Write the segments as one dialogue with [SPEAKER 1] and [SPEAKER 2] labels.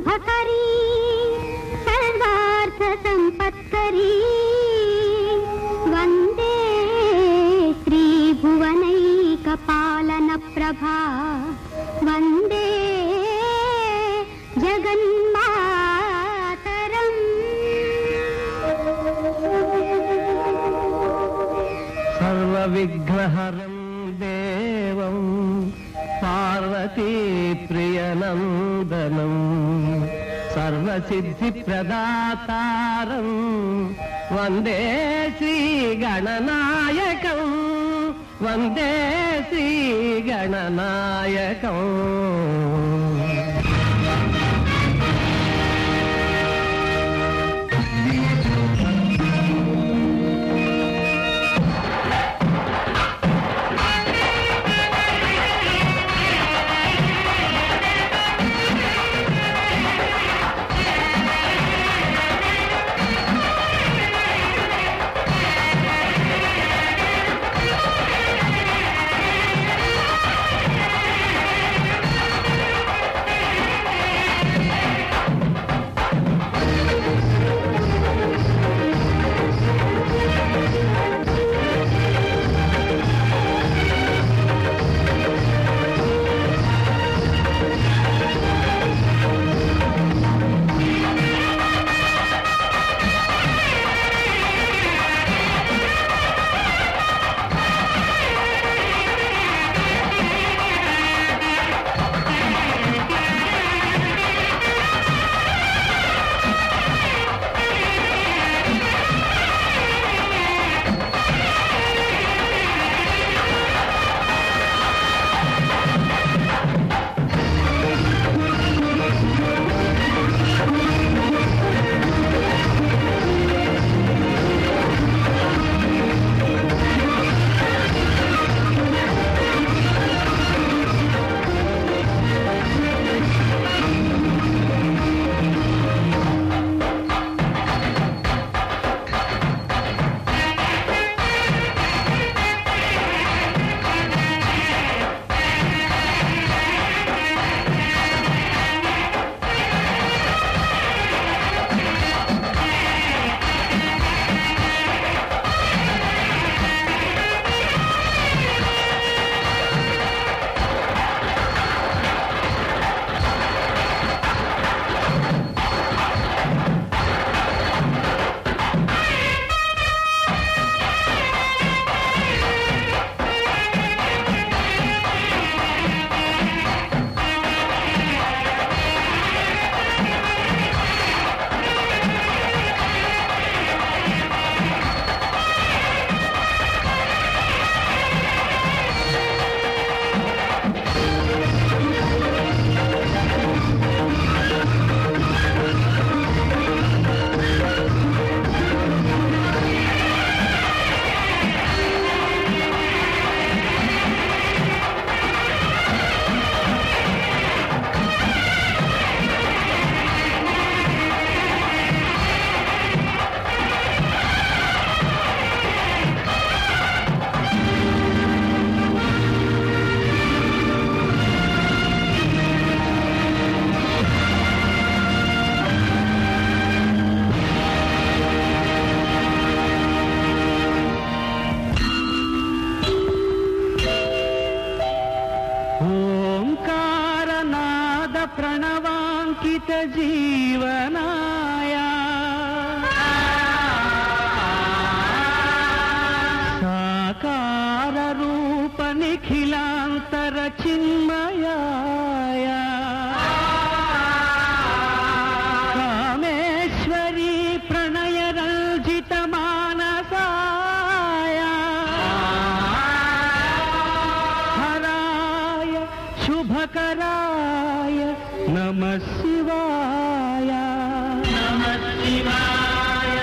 [SPEAKER 1] शुभकरी सर्वार्थ संपत्करी वंदे श्री भुवनैक पालन प्रभा वंदे जगन्मातरम्
[SPEAKER 2] सर्वविघ्नहरं देवं पार्वती प्रियनंदनं सर्वसिद्धिप्रदातारं वंदे श्रीगणनायकं वंदे श्रीगणनायकं प्रणवांकित जीवनाय साकार रूप निखिलांतर चिन्मयाय कामेश्वरी प्रणय रंजित मानसाय हराय शुभकराय नमः शिवाय नमः शिवाय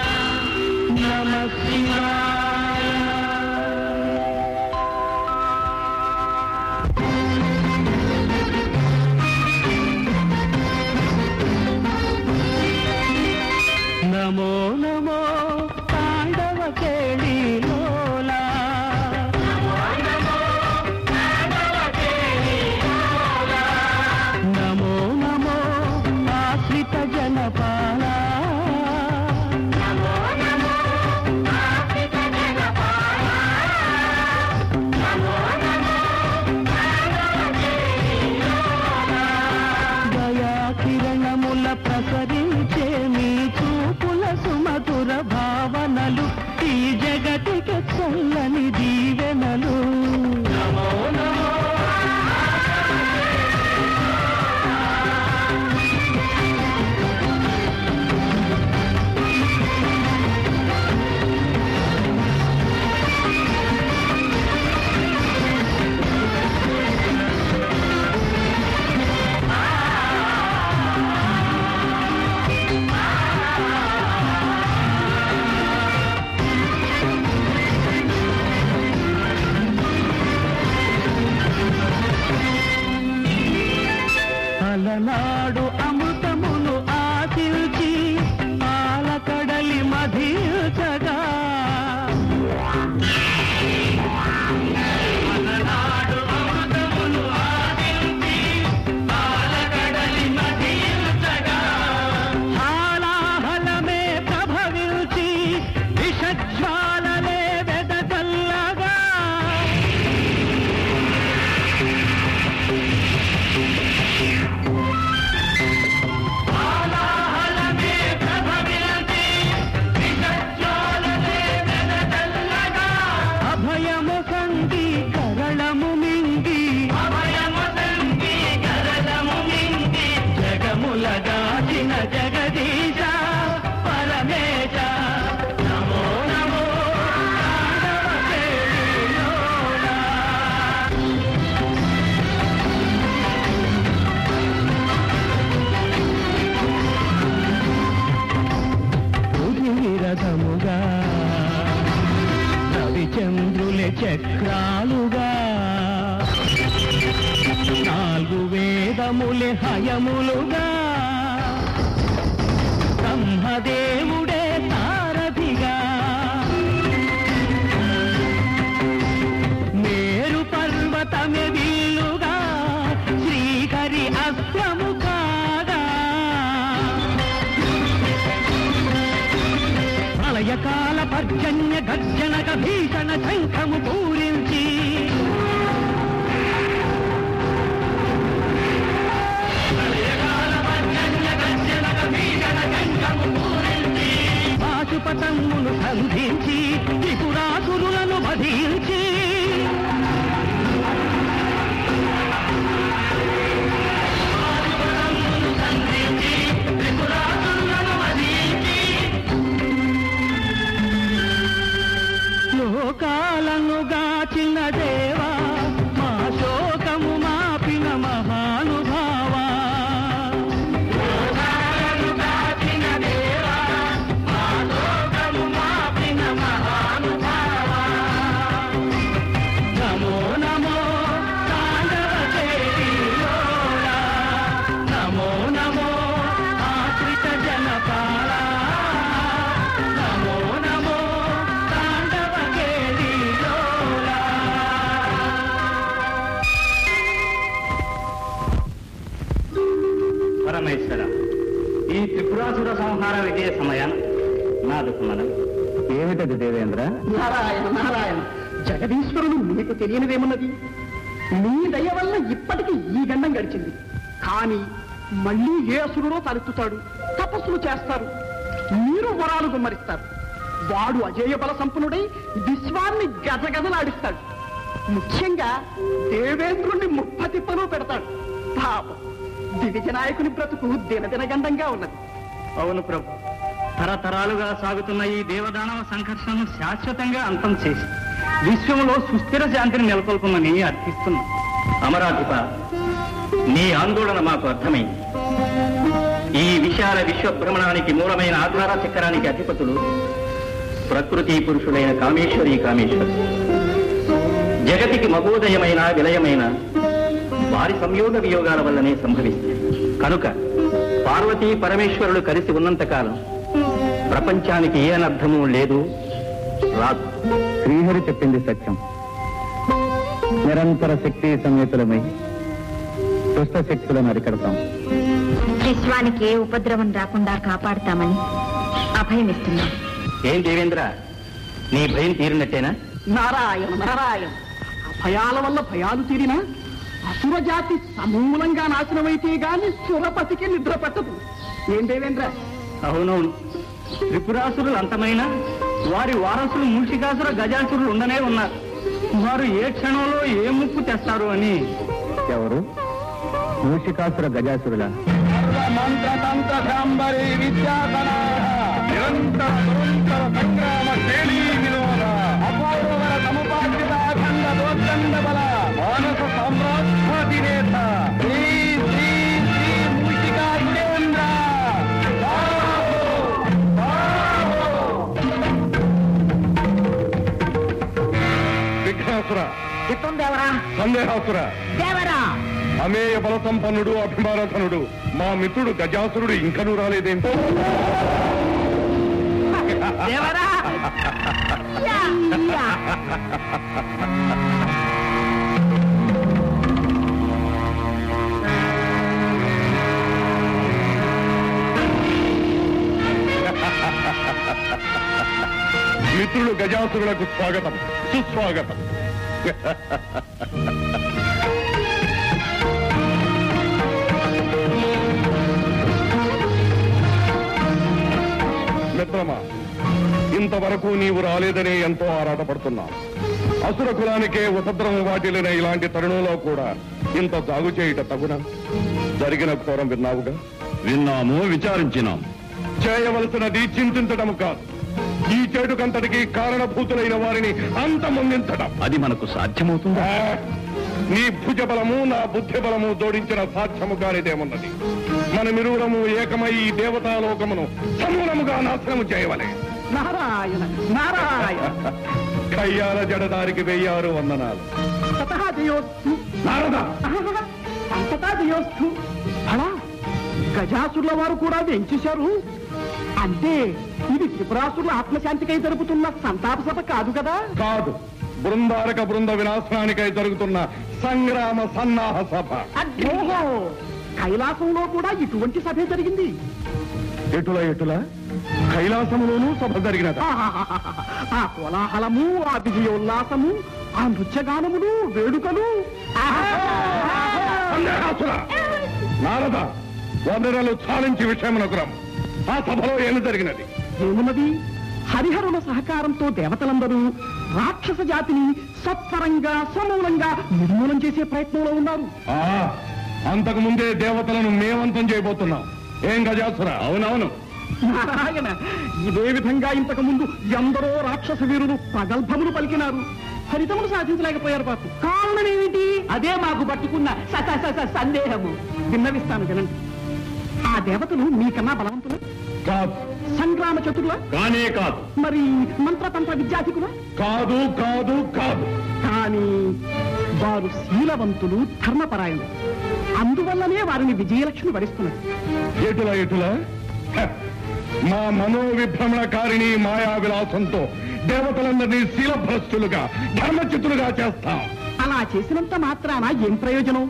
[SPEAKER 2] नमः शिवाय। नमो नमो तांडव केळी लोला नमो तांडव केळी लोला नमो नमो आश्री ప్రసరించే మీ చూపుల సుమధుర భావనలు ఈ జగతికి చల్లని దీవెనలు. నమో నమో అలనాడు అమృతమును ఆశించి పాలకడలి మధించగా అలనాడు అమృతమును ఆశించి పాలకడలి మధించగా హాలాహలమే ప్రభవించి విషజ్వాలలే వెదజల్లగా జగదీశ పరమేశ నమో నమో రథముగా రవిచంద్రుల చక్రాలుగా 4 వేదములే హయములుగా బ్రహ్మదేవుడే సారథిగా మేరు పర్వతమే విల్లుగా శ్రీహరి అశ్వము కాగా ప్రళయకాల పర్జన్య గర్జనక భీషణ శంఖము పూరించి పాశుపతమును సంధించి త్రిపురాసురులను వధించి లోకాలను గాచిన దేవా మా శోకము మాపిన మహానుభావా పరమేశ్వర, ఈ త్రిపురాసుర సంహార విజయ సమయాన్ని నాదుకు మనం ఏమిటది దేవేంద్ర?
[SPEAKER 3] నారాయణ నారాయణ, జగదీశ్వరుడు మీకు తెలియనిదేమున్నది? మీ దయ వల్ల ఇప్పటికీ ఈ గండం గడిచింది. కానీ మళ్ళీ ఏ అసురుడో తలెత్తుతాడు, తపస్సులు చేస్తారు, మీరు వరాలు గుమ్మరిస్తారు. వాడు అజేయ బల సంపన్నుడై విశ్వాన్ని గజగజలాడిస్తాడు. ముఖ్యంగా దేవేంద్రుణ్ణి ముప్పతిప్పలు పెడతాడు. పాపం దివిజ నాయకుని బ్రతుకు దినదినగండంగా ఉన్నది.
[SPEAKER 2] అవును ప్రభు, తరతరాలుగా సాగుతున్న ఈ దేవదానవ సంఘర్షణను శాశ్వతంగా అంతం చేసి విశ్వంలో సుస్థిర శాంతిని నెలకొల్పమని అర్థిస్తున్నాం.
[SPEAKER 4] అమరాధిప, నీ ఆందోళన మాకు అర్థమైంది. ఈ విశాల విశ్వభ్రమణానికి మూలమైన ఆధార చక్రానికి అధిపతులు ప్రకృతి పురుషులైన కామేశ్వరి కామేశ్వరి. జగతికి మహోదయమైన విలయమైన వారి సంయోగ వియోగాల వల్లనే సంభవిస్తాయి. కనుక పార్వతీ పరమేశ్వరులు కలిసి ఉన్నంతకాలం ప్రపంచానికి ఏ అనర్థము లేదు, రాదు.
[SPEAKER 5] శ్రీహరి చెప్పింది సత్యం. నిరంతర శక్తి సంయుతులమై దుష్ట శక్తులను అరికడతాం.
[SPEAKER 6] విశ్వానికి ఏ ఉపద్రవం రాకుండా కాపాడుతామని అభయమిస్తున్నాం.
[SPEAKER 4] ఏం దేవేంద్ర, నీ భయం తీరినట్టేనా?
[SPEAKER 3] నారాయణ నారాయణ, భయాల వల్ల భయాలు తీరినా అసుర జాతి సమూలంగా నాశనమైతే గాని సురపతికి నిద్ర పట్టదు. ఏం దేవేంద్ర?
[SPEAKER 2] అవునవును, త్రిపురాసురులు అంతమైనా వారి వారసులు మూషికాసుర గజాసురులు ఉండనే ఉన్నారు. వారు ఏ క్షణంలో ఏ ముప్పు తెస్తారు అని.
[SPEAKER 5] ఎవరు? మూషికాసుర గజాసురుల?
[SPEAKER 7] మంత్రతంత్ర శాంబరీ విద్యాధన నిరంతర నిరంతర సంగ్రామ శ్రేణీ వినోద అపూర్వర సముపార్జిత అఖండ దోర్దండ బల మానస సామ్రాజ్యాధినేత శ్రీ శ్రీ శ్రీ మూషికాసురేంద్ర. విఘ్నాసుర, సందేహాసుర, అమేయ బల సంపన్నుడు, అభిమానధనుడు మా మిత్రుడు గజాసురుడు ఇంకనూ రాలేదేంటో. మిత్రుడు గజాసురులకు స్వాగతం, సుస్వాగతం. మిత్రమా, ఇంతవరకు నీవు రాలేదనే ఎంతో ఆరాటపడుతున్నా. అసుర కులానికే ఉపద్రవం వాటిల్లిన ఇలాంటి తరుణంలో కూడా ఇంత జాగు చేయుట తగునా? జరిగిన ఘోరం విన్నావుగా.
[SPEAKER 8] విన్నాము, విచారించినాం.
[SPEAKER 7] చేయవలసినది చింతించడం కాదు, ఈ చెడుకంతటికి కారణభూతులైన వారిని అంతమొందించడం.
[SPEAKER 8] అది మనకు సాధ్యమవుతుందా?
[SPEAKER 7] నీ భుజబలము నా బుద్ధి బలము జోడించిన సాధ్యము కానిదేమున్నది. మనమిరువురము ఏకమై ఈ దేవతాలోకమును సమూలముగా నాశనము చేయవలే.
[SPEAKER 3] నారాయణ నారాయణ.
[SPEAKER 7] కయ్యాల జడదారికి 1000 వందనాలు.
[SPEAKER 3] తతః జయోస్తు.
[SPEAKER 7] నారద,
[SPEAKER 3] అంతటా జయోస్తు. అలా గజాసురుల వారు కూడా వెంచేశారు అంటే ఇది త్రిపురాసురుల ఆత్మశాంతికై జరుపుతున్న సంతాప సభ కాదు కదా?
[SPEAKER 7] కాదు, బృందారక బృంద వినాశనానికై జరుగుతున్న సంగ్రామ సన్నాహ సభ.
[SPEAKER 3] ఓహో, కైలాసంలో కూడా ఇటువంటి సభే జరిగింది.
[SPEAKER 7] ఎటుల కైలాసములోనూ సభ జరిగినదా?
[SPEAKER 3] ఆ కోలాహలము, ఆ విజయోల్లాసము, ఆ నృత్యగానములు, వేడుకలు.
[SPEAKER 7] సందేహాసుర, నారద, వందనలు చాలించి విషయమునకు రమ్ము. ఆ సభలో ఏమి జరిగినది?
[SPEAKER 3] ఏమున్నది? హరిహరుల సహకారంతో దేవతలందరూ రాక్షస జాతిని సత్వరంగా సమూలంగా నిర్మూలం చేసే ప్రయత్నంలో ఉన్నారు.
[SPEAKER 7] అంతకు ముందే దేవతలను మేమంతం చేయబోతున్నాం. ఏం గజాసుర?
[SPEAKER 8] అవునవును.
[SPEAKER 3] నారాయణ, ఇదే విధంగా ఇంతకు ముందు ఎందరో రాక్షస వీరులు ప్రగల్భములు పలికినారు, ఫలితములు సాధించలేకపోయారు. పాపం కారణం ఏమిటి? అదే మాకు పట్టుకున్న సందేహము. విన్నవిస్తాను వినండి. ఆ దేవతలు మీకన్నా బలవంతులు
[SPEAKER 7] కాదు.
[SPEAKER 3] సంగ్రామ చతుర్ల
[SPEAKER 8] కానే కాదు.
[SPEAKER 3] మరి మంత్రతంత్ర విద్యాధికుల
[SPEAKER 7] కాదు కాదు కాదు.
[SPEAKER 3] కానీ వారు శీలవంతులు, ధర్మపరాయణులు. అందువల్లనే వారిని విజయలక్ష్మి వరిస్తున్నారు.
[SPEAKER 7] ఎటుల హ, మా మనోవిభ్రమణకారిణి మాయా విలాసంతో దేవతలందరినీ శీలభ్రష్టులుగా, ధర్మచితులుగా చేస్తాం.
[SPEAKER 3] అలా చేసినంత మాత్రాన ఏం ప్రయోజనం?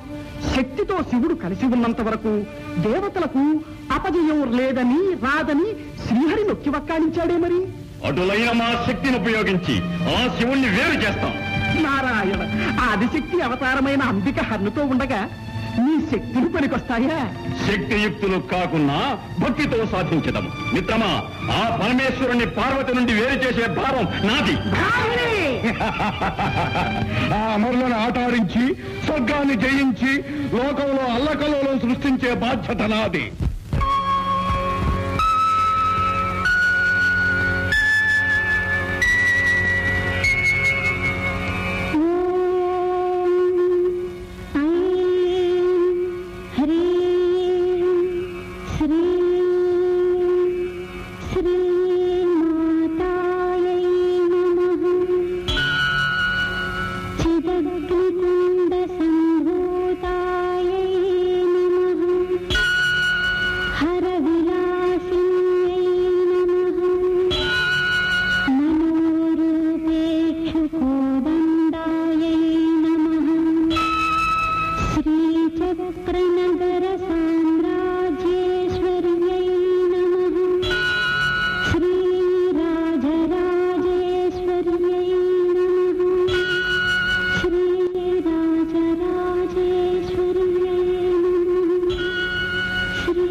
[SPEAKER 3] శక్తితో శివుడు కలిసి ఉన్నంత వరకు దేవతలకు అపజయం లేదని, రాదని శ్రీహరి నొక్కి వక్కాణించాడే. మరి
[SPEAKER 8] అటులైన మా శక్తిని ఉపయోగించి ఆ శివుణ్ణి వేరు చేస్తాం.
[SPEAKER 3] నారాయణ, ఆదిశక్తి అవతారమైన అంబిక హన్నుతో ఉండగా నీ శక్తులు పనికొస్తాయా?
[SPEAKER 8] శక్తియుక్తులు కాకున్నా భక్తితో సాధించదము. మిత్రమా, ఆ పరమేశ్వరుణ్ణి పార్వతి నుండి వేరు చేసే భారం నాది.
[SPEAKER 7] ఆ అమరులను ఆటాడించి స్వర్గాన్ని జయించి లోకంలో అల్లకల్లోలం సృష్టించే బాధ్యత నాది.
[SPEAKER 1] శ్రీ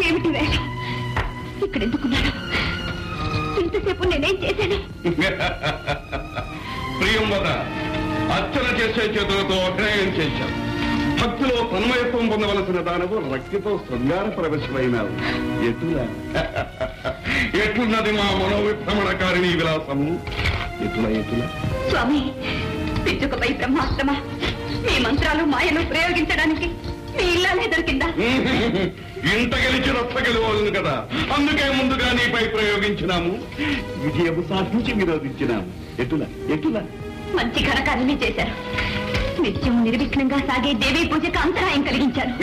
[SPEAKER 6] ఏమిటి వేషం? ఇక్కడ ఎందుకున్నాను? ఇంతసేపు నేనేం చేశాను?
[SPEAKER 7] ప్రియంవద, అర్చన చేసే చేతులతో అగ్రయం చేశావు. భక్తిలో తన్మయత్వం పొందవలసిన దానవు రక్తితో శృంగార ప్రవేశమైనావు. ఎట్లున్నది మా మనోవిభ్రమణకారిణీ విలాసము? ఎటుల
[SPEAKER 6] స్వామి, పిచ్చుకపై బ్రహ్మాస్త్రమా? మీ మంత్రాలు మాయలు ప్రయోగించడానికి మీ ఇల్లానే దొరికిందా?
[SPEAKER 7] ఇంత గెలిచి రచ్చ గెలవాలను కదా, అందుకే ముందుగా నీపై ప్రయోగించినాము. విజయము సాధించి విరోధించినాము. ఎటుల
[SPEAKER 6] మంచి ఘనకార్యమే చేశారు. నిత్యం నిర్విఘ్నంగా సాగే దేవీ పూజకు అంతరాయం కలిగించారు.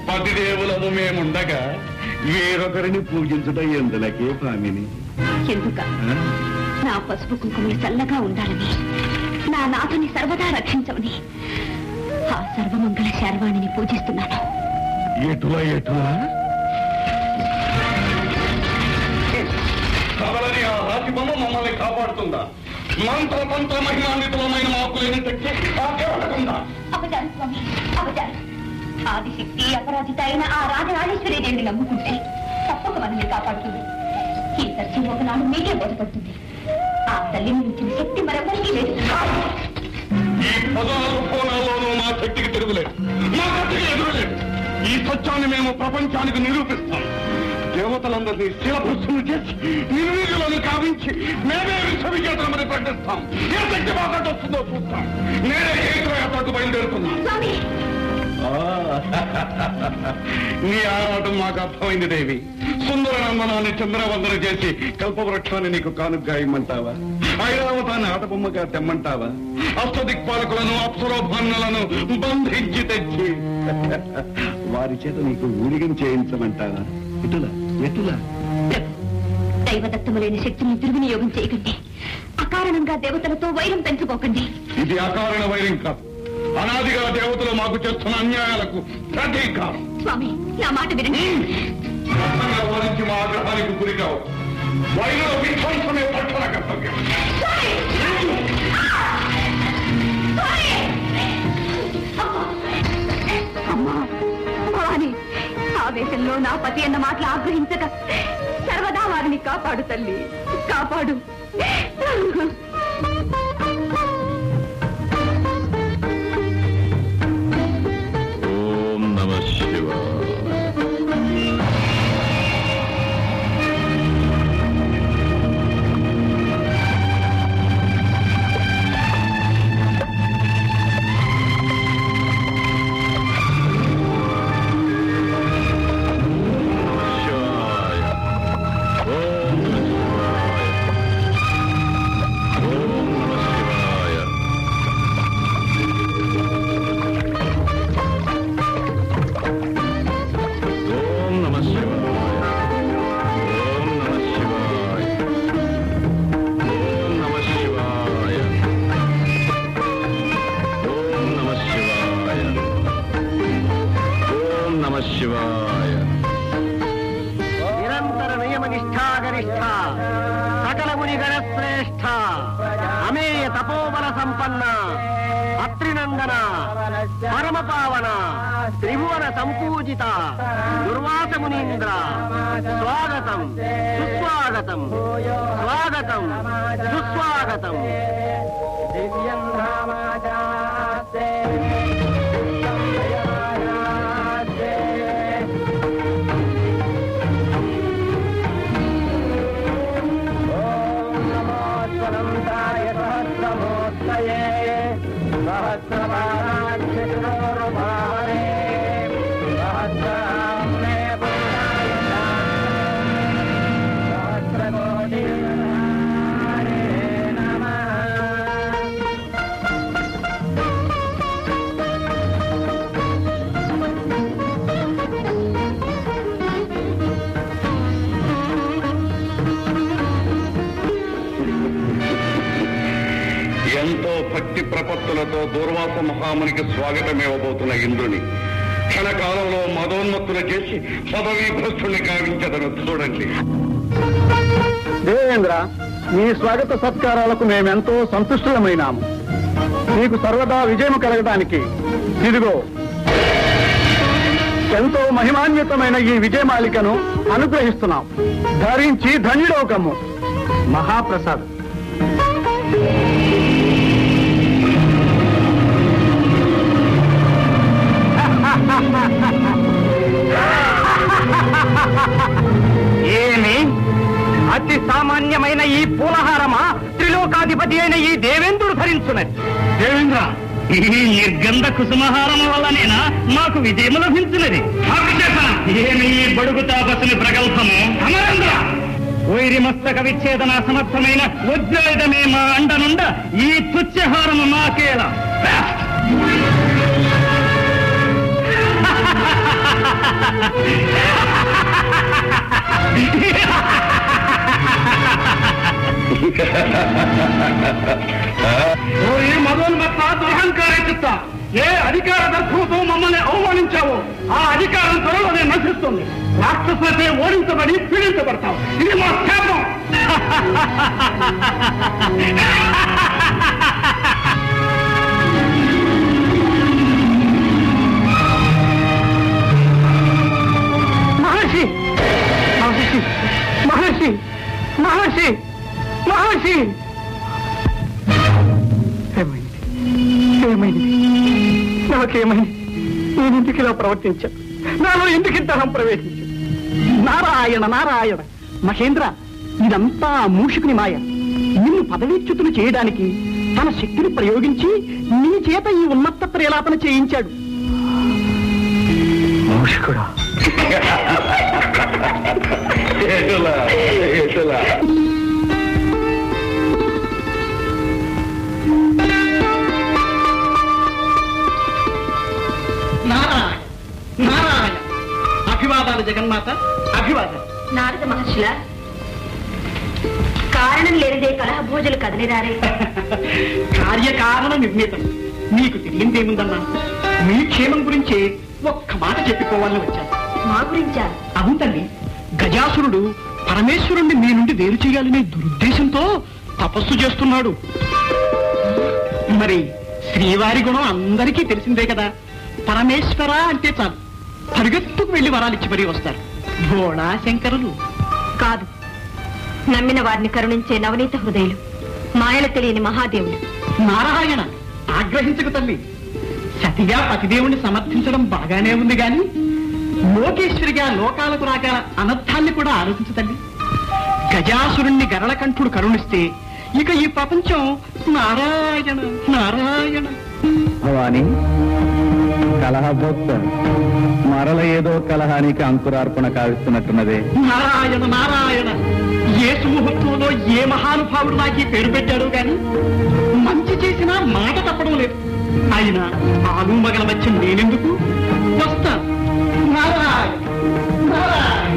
[SPEAKER 7] పతిదేవులము మేముండగా వేరొకరిని పూజించడం ఎందులకే భామిని?
[SPEAKER 6] ఎందుక? నా పసుపు కుంకుమలు చల్లగా ఉండాలని, నా నాథుని సర్వదా రక్షించమని ఆ సర్వమంగళ శార్వాణిని పూజిస్తున్నాను.
[SPEAKER 7] ఎటులా కవలని ఆ రాతిబొమ్మ మమ్మల్ని కాపాడుతుందా? మంత్ర మహిమాన్వితమైన మాకు లేని శక్తి ఆకేవలకుందా?
[SPEAKER 6] అపచారం స్వామి, అపచారం. ఆదిశక్తి అపరాజిత అయిన ఆ రాజరాజేశ్వరి దేవిని నమ్ముకుంటే తప్పక మనల్ని కాపాడుతుంది. ఈ సత్యం ఒకనాడు మీకే బోధపడుతుంది. ఆ తల్లిని మించిన శక్తి మరెవరికీ లేదు.
[SPEAKER 7] ఈ 16 కోణాల్లోనూ మా శక్తికి తిరుగులేదు, మా శక్తికి ఎదురులేదు. ఈ సత్యాన్ని మేము ప్రపంచానికి నిరూపిస్తాం. దేవతలందరినీ శిలభృష్టులు చేసి నిర్వీర్యులను కావించి మేమే విశ్వవిజేతలమని ప్రకటిస్తాం. ఏ శక్తి మాకంటే వస్తుందో చూస్తాం. నేనే ఏకయాత్రకు బయలుదేరుతున్నాను. నీ ఆరాటం మాకు అర్థమైంది దేవి. సుందర నందనాన్ని చంద్రవందన చేసి కల్పవృక్షాన్ని నీకు కానుగ్గా ఇమ్మంటావా? ఐరావతాన్ని ఆటబొమ్మగా తెమ్మంటావా? అష్టదిక్పాలకులను అప్సరోభాన్నులను బంధించి తెచ్చి వారి చేత నీకు ఊరిగం చేయించమంటావా? ఎటులా
[SPEAKER 6] దైవదత్తములైన శక్తిని దుర్వినియోగం చేయకండి. అకారణంగా దేవతలతో వైరం పెంచుకోకండి.
[SPEAKER 7] ఇది అకారణ వైరం కాదు, అనాదిగా దేవతలు మాకు చేస్తున్న అన్యాయాలకు ప్రతీకారం.
[SPEAKER 6] స్వామి, నా మాట వినండి.
[SPEAKER 7] వారించి మా ఆగ్రహానికి గురి కావు. వైరుల విధ్వంసమే పట్టణ కర్తవ్యం.
[SPEAKER 6] అమ్మా భవాని, ఆవేశంలో నా పతి అన్న మాటలు ఆగ్రహించక సర్వదా వారిని కాపాడు తల్లి, కాపాడు.
[SPEAKER 8] ఓం నమః శివాయ.
[SPEAKER 3] నిరంతర నియమ నిష్ఠాగరిష్ఠ సకల మునిగణ శ్రేష్ఠ అమేయ తపోబల సంపన్న అత్రినందన పరమ పావన త్రిభువన సంపూజిత దుర్వాస మునీంద్ర స్వాగతం సుస్వాగతం, స్వాగతం సుస్వాగతం.
[SPEAKER 7] ఎంతో భక్తి ప్రపత్తులతో దూర్వాస మహామునికి స్వాగతమివ్వబోతున్న ఇంద్రుని క్షణకాలంలో మదోన్మత్తులు చేసి పదవీ భ్రష్టుని కావించదను చూడండి.
[SPEAKER 3] దేవేంద్ర, మీ స్వాగత సత్కారాలకు మేమెంతో సంతుష్టులమైనాము. మీకు సర్వదా విజయం కలగడానికి ఇదిగో ఎంతో మహిమాన్వితమైన ఈ విజయమాలికను అనుగ్రహిస్తున్నాం. ధరించి ధన్యుడోకము. మహాప్రసాద్.
[SPEAKER 2] ఏమి అతి సామాన్యమైన ఈ పూలహారమా త్రిలోకాధిపతి అయిన ఈ దేవేంద్రుడు ధరించున్నది? దేవేంద్ర, ఈ నిర్గంధ కుసుమహారం వల్లనేనా మాకు విజయం లభించినది? ఏమి ఈ బడుగు తాపసుని ప్రగల్భము? అమరేంద్ర, వైరి మస్తక విచ్ఛేదన సమర్థమైన వజ్రాయుధమే మా అండనుండ ఈ తుచ్చహారము మాకేలా? ఓ ఈ మదోన్మత్త దురహంకారే చిత్త, ఏ అధికార దర్భంతో మమ్మల్ని అవమానించావో ఆ అధికారం త్వరలోనే నశిస్తుంది. రాక్షసులతో ఓడించబడి పీడించబడతాం. ఇది మా శాపం. మహర్షి మహర్షి మహర్షి మహర్షి మహర్షి, ఏమైంది? ఏమైంది? నాకేమైంది? నేను ఎందుకు ఇలా ప్రవర్తించాను? నాలో ఎందుకు ఇంతరం ప్రవేశించాను? నారాయణ నారాయణ. మహేంద్ర, ఇదంతా మూషికుని మాయ. నిన్ను పదవీచ్యుతులు చేయడానికి తన శక్తిని ప్రయోగించి నీ చేత ఈ ఉన్మత్త ప్రేలాపన చేయించాడు. మూషికుడా? నారాయణ నారాయణ. అభివాదాలు జగన్మాత, అభివాదాలు.
[SPEAKER 6] నారద మహర్షుల కారణం లేనిదే కలహ భోజులు కదలిరారే.
[SPEAKER 3] కార్యకారణ నిర్ణీతం. మీకు తెలియందేముందమ్మా? మీ క్షేమం గురించే ఒక్క మాట చెప్పుకోవాలని వచ్చాను.
[SPEAKER 6] మా గురించా?
[SPEAKER 3] అవును తల్లి. గజాసురుడు పరమేశ్వరుణ్ణి మీ నుండి వేరు చేయాలనే దురుద్దేశంతో తపస్సు చేస్తున్నాడు. మరి శ్రీవారి గుణం అందరికీ తెలిసిందే కదా. పరమేశ్వర అంటే చాలు పరిగెత్తుకు వెళ్లి వరాలిచ్చి మరీ వస్తారు. భోళా శంకరులు
[SPEAKER 6] కాదు, నమ్మిన వారిని కరుణించే నవనీత హృదయులు, మాయలు తెలియని మహాదేవులు.
[SPEAKER 3] నారాయణ, ఆగ్రహించకు తల్లి. సతిగా పతిదేవుణ్ణి సమర్థించడం బాగానే ఉంది గాని లోకేశ్వరిగా లోకాలకు రాగల అనర్థాన్ని కూడా ఆలోచించు తల్లి. గజాసురుణ్ణి గరళకంఠుడు కరుణిస్తే ఇక ఈ ప్రపంచం నారాయణ నారాయణ.
[SPEAKER 5] భవాని, కలహభోక్త మరల ఏదో కలహానికి అంకురార్పణ కావిస్తున్నట్టున్నదే.
[SPEAKER 3] నారాయణ నారాయణ. ఏ సుముహూర్తంలో ఏ మహానుభావుడు నాకు ఈ పేరు పెట్టాడు గాని మంచి చేసినా మాట తప్పడం లేదు. అయినా ఆలు మగల మధ్య నేనెందుకు వస్తా. నారాయణ నారాయణ.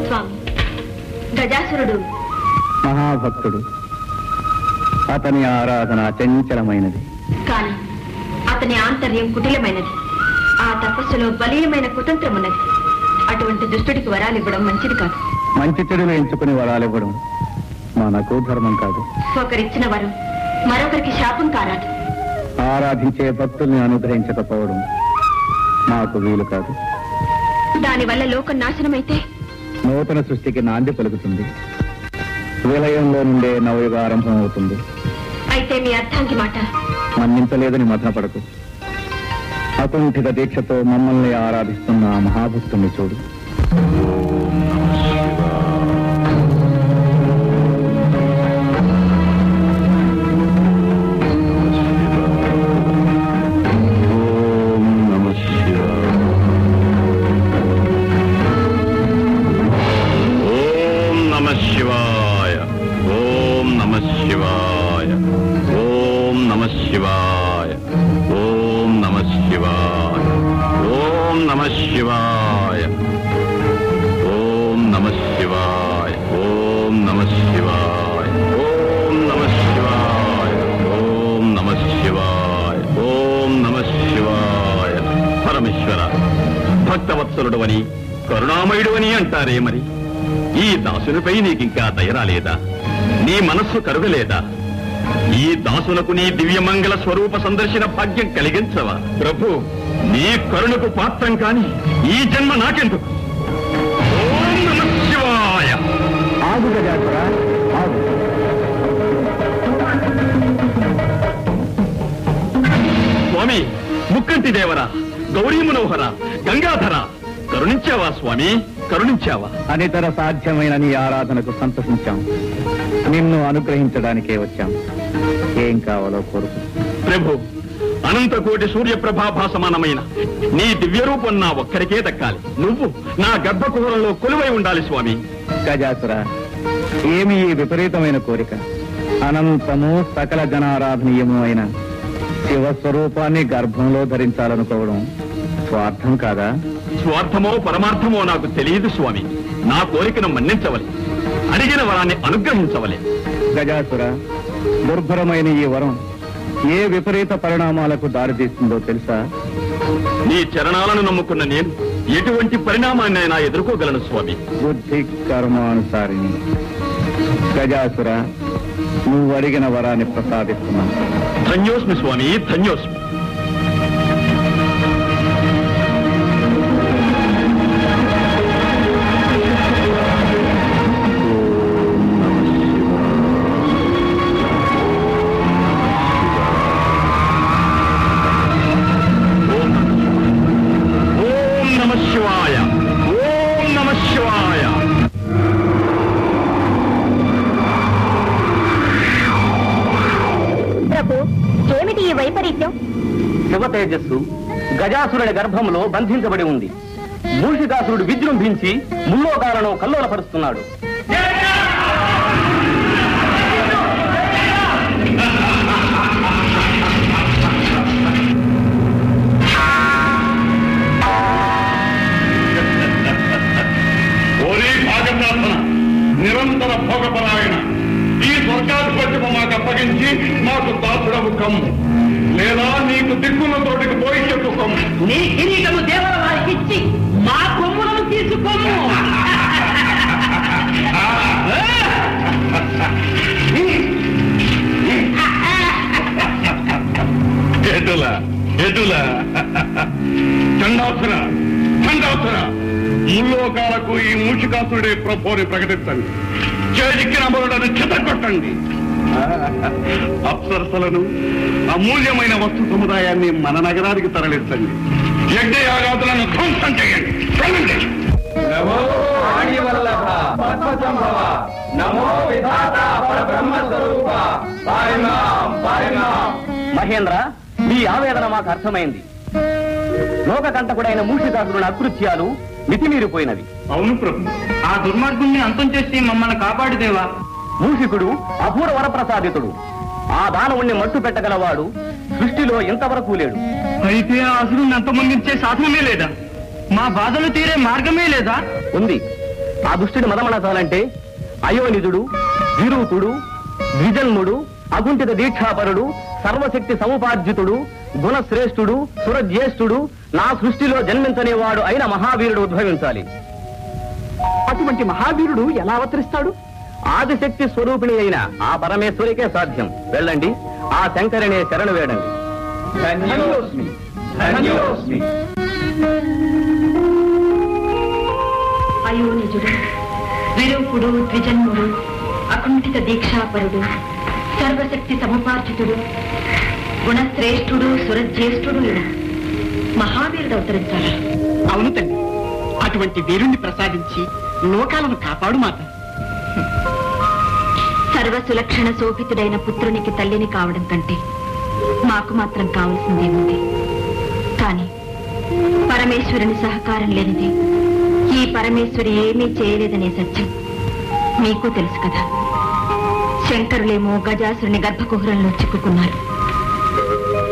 [SPEAKER 6] స్వామి, గజాసురుడు
[SPEAKER 5] మహాభక్తుడు. అతని ఆరాధన చంచలమైనది.
[SPEAKER 6] కాని అతని ఆంతర్యం కుటిలమైనది. ఆ తపస్సులో బలీయమైన కుతంత్రం ఉన్నది. అటువంటి దుష్టుడికి వరాలివ్వడం మంచిది కాదు.
[SPEAKER 5] మంచి చెడులు ఎంచుకుని వరాలివ్వడం మనకు ధర్మం కాదు.
[SPEAKER 6] ఒకరిచ్చిన వరం మరొకరికి శాపం కారాదు.
[SPEAKER 5] ఆరాధించే భక్తుల్ని అనుగ్రహించకపోవడం మాకు వీలు కాదు.
[SPEAKER 6] దానివల్ల లోకం నాశనమైతే
[SPEAKER 5] నూతన సృష్టికి నాంది పలుకుతుంది. విలయంలో నుండే నవయుగ ఆరంభం అవుతుంది.
[SPEAKER 6] అయితే మీ అర్థాంగి మాట
[SPEAKER 5] మన్నించలేదని మథనపడకు. అకుంఠిత దీక్షతో మమ్మల్ని ఆరాధిస్తున్న ఆ మహాభక్తుని చూడు.
[SPEAKER 8] కరుణామయుడు అని అంటారే మరి. ఈ దాసునిపై నీకింకా దయరాలేదా? నీ మనస్సు కరుగలేదా? ఈ దాసునకు నీ దివ్యమంగళ స్వరూప సందర్శన భాగ్యం కలిగించవా? ప్రభు, నీ కరుణకు పాత్రం కాని ఈ జన్మ నాకెందుకు? ఓం నమః శివాయ.
[SPEAKER 5] ఆగు గజాసురా, ఆగు.
[SPEAKER 8] స్వామి, ముక్కంటి దేవరా, గౌరీ మనోహర, గంగాధర, కరుణించావా స్వామి, కరుణించావా?
[SPEAKER 5] అనితర సాధ్యమైన నీ ఆరాధనకు సంతోషించాం. నిన్ను అనుగ్రహించడానికే వచ్చాం. ఏం కావాలో కోరుకు.
[SPEAKER 8] ప్రభు, అనంతకోటి సూర్యప్రభాభాసమానమైన నీ దివ్య రూపం నా ఒక్కరికే దక్కాలి. నువ్వు నా గర్భకుహరంలో కొలువై ఉండాలి స్వామి.
[SPEAKER 5] గజాసుర, ఏమి ఈ విపరీతమైన కోరిక? అనంతము సకల జనారాధనీయము అయిన శివస్వరూపాన్ని గర్భంలో ధరించాలనుకోవడం స్వార్థం కాదా?
[SPEAKER 8] స్వార్థమో పరమార్థమో నాకు తెలియదు స్వామి. నా కోరికను మన్నించవలే, అడిగిన వరాన్ని అనుగ్రహించవలే.
[SPEAKER 5] గజాసుర, దుర్భరమైన ఈ వరం ఏ విపరీత పరిణామాలకు దారితీస్తుందో తెలుసా?
[SPEAKER 8] నీ చరణాలను నమ్ముకున్న నేను ఎటువంటి పరిణామాన్నైనా ఎదుర్కోగలను స్వామి.
[SPEAKER 5] బుద్ధి కర్మానుసారిణి. గజాసుర, నువ్వు అడిగిన వరాన్ని ప్రసాదిస్తున్నాను.
[SPEAKER 8] ధన్యోస్మి స్వామి, ధన్యోస్మి.
[SPEAKER 2] శివ తేజస్సు గజాసురుని గర్భంలో బంధించబడి ఉంది. మూషికాసురుడు విజృంభించి ముల్లోకాలను కల్లోలపరుస్తున్నాడు.
[SPEAKER 7] నిరంతర భోగపరాయణ ఈ స్వర్గాధిపత్యము మాకు అప్పగించి మాకు దాసుడవు కమ్ము, లేదా నీకు దిక్కుల తోటికి పోయి చెప్పుకోము.
[SPEAKER 3] నీ కిరీటము దేవర వారికి ఇచ్చి మా కొమ్ములను తీసుకోము.
[SPEAKER 7] ఎటులా ఎటులా చండాసుర చండాసుర, ముల్లోకాలకు ఈ మూషికాసురుడే ప్రభుని ప్రకటించండి. చేజిక్కిన బరుడను చెదగొట్టండి. అప్సరసలను అమూల్యమైన వస్తు సముదాయాన్ని మన నగరానికి తరలించండి. యజ్ఞయాగాదులను ధ్వంసం చేయండి.
[SPEAKER 2] మహేంద్ర, మీ ఆవేదన మాకు అర్థమైంది. లోకకంటకుడైన మూషికాసురుని అకృత్యాలు మితిమీరిపోయినవి.
[SPEAKER 4] అవును ప్రభు, ఆ దుర్మార్గుణ్ణి అంతం చేసి మమ్మల్ని కాపాడుదేవా.
[SPEAKER 2] మూషికుడు అపూర్వ వరప్రసాదితుడు. ఆ దానవుణ్ణి మట్టు పెట్టగలవాడు సృష్టిలో ఇంతవరకు లేడు.
[SPEAKER 4] అయితే ఆ అసురుణ్ణి అంతమొందించే సాధనమే లేదా? మా బాధలు తీరే మార్గమే లేదా?
[SPEAKER 2] ఉంది. ఆ దుష్టుడి మదమనసాలంటే అయోనిజుడు, విరూపుడు, ద్విజన్ముడు, అగుంఠిత దీక్షాపరుడు, సర్వశక్తి సముపార్జితుడు, గుణశ్రేష్ఠుడు, సురజ్యేష్ఠుడు, నా సృష్టిలో జన్మించనేవాడు అయిన మహావీరుడు ఉద్భవించాలి.
[SPEAKER 3] అటువంటి మహావీరుడు ఎలా అవతరిస్తాడు?
[SPEAKER 2] ఆదిశక్తి స్వరూపిణి అయిన ఆ పరమేశ్వరికే సాధ్యం. వెళ్ళండి, ఆ శంకరినే శరణు వేడండి.
[SPEAKER 6] అయోనిజుడు, విరూపుడు, ద్విజన్ముడు, అకుంఠిత దీక్షాపరుడు, సర్వశక్తి సముపార్జితుడు, గుణశ్రేష్ఠుడు, సురజ్యేష్ఠుడు ఇలా మహావీరుడు అవతరించాలి.
[SPEAKER 3] అవును తండ్రి, అటువంటి వీరుణ్ణి ప్రసాదించి లోకాలను కాపాడు మాత.
[SPEAKER 6] సర్వసులక్షణ శోభితుడైన పుత్రునికి తల్లిని కావడం కంటే మాకు మాత్రం కావలసిందేముంది? కానీ పరమేశ్వరుని సహకారం లేనిది ఈ పరమేశ్వరి ఏమీ చేయలేదనే సత్యం మీకు తెలుసు కదా. శంకరులేమో గజాసురుని గర్భకుహరంలో చిక్కుకున్నారు.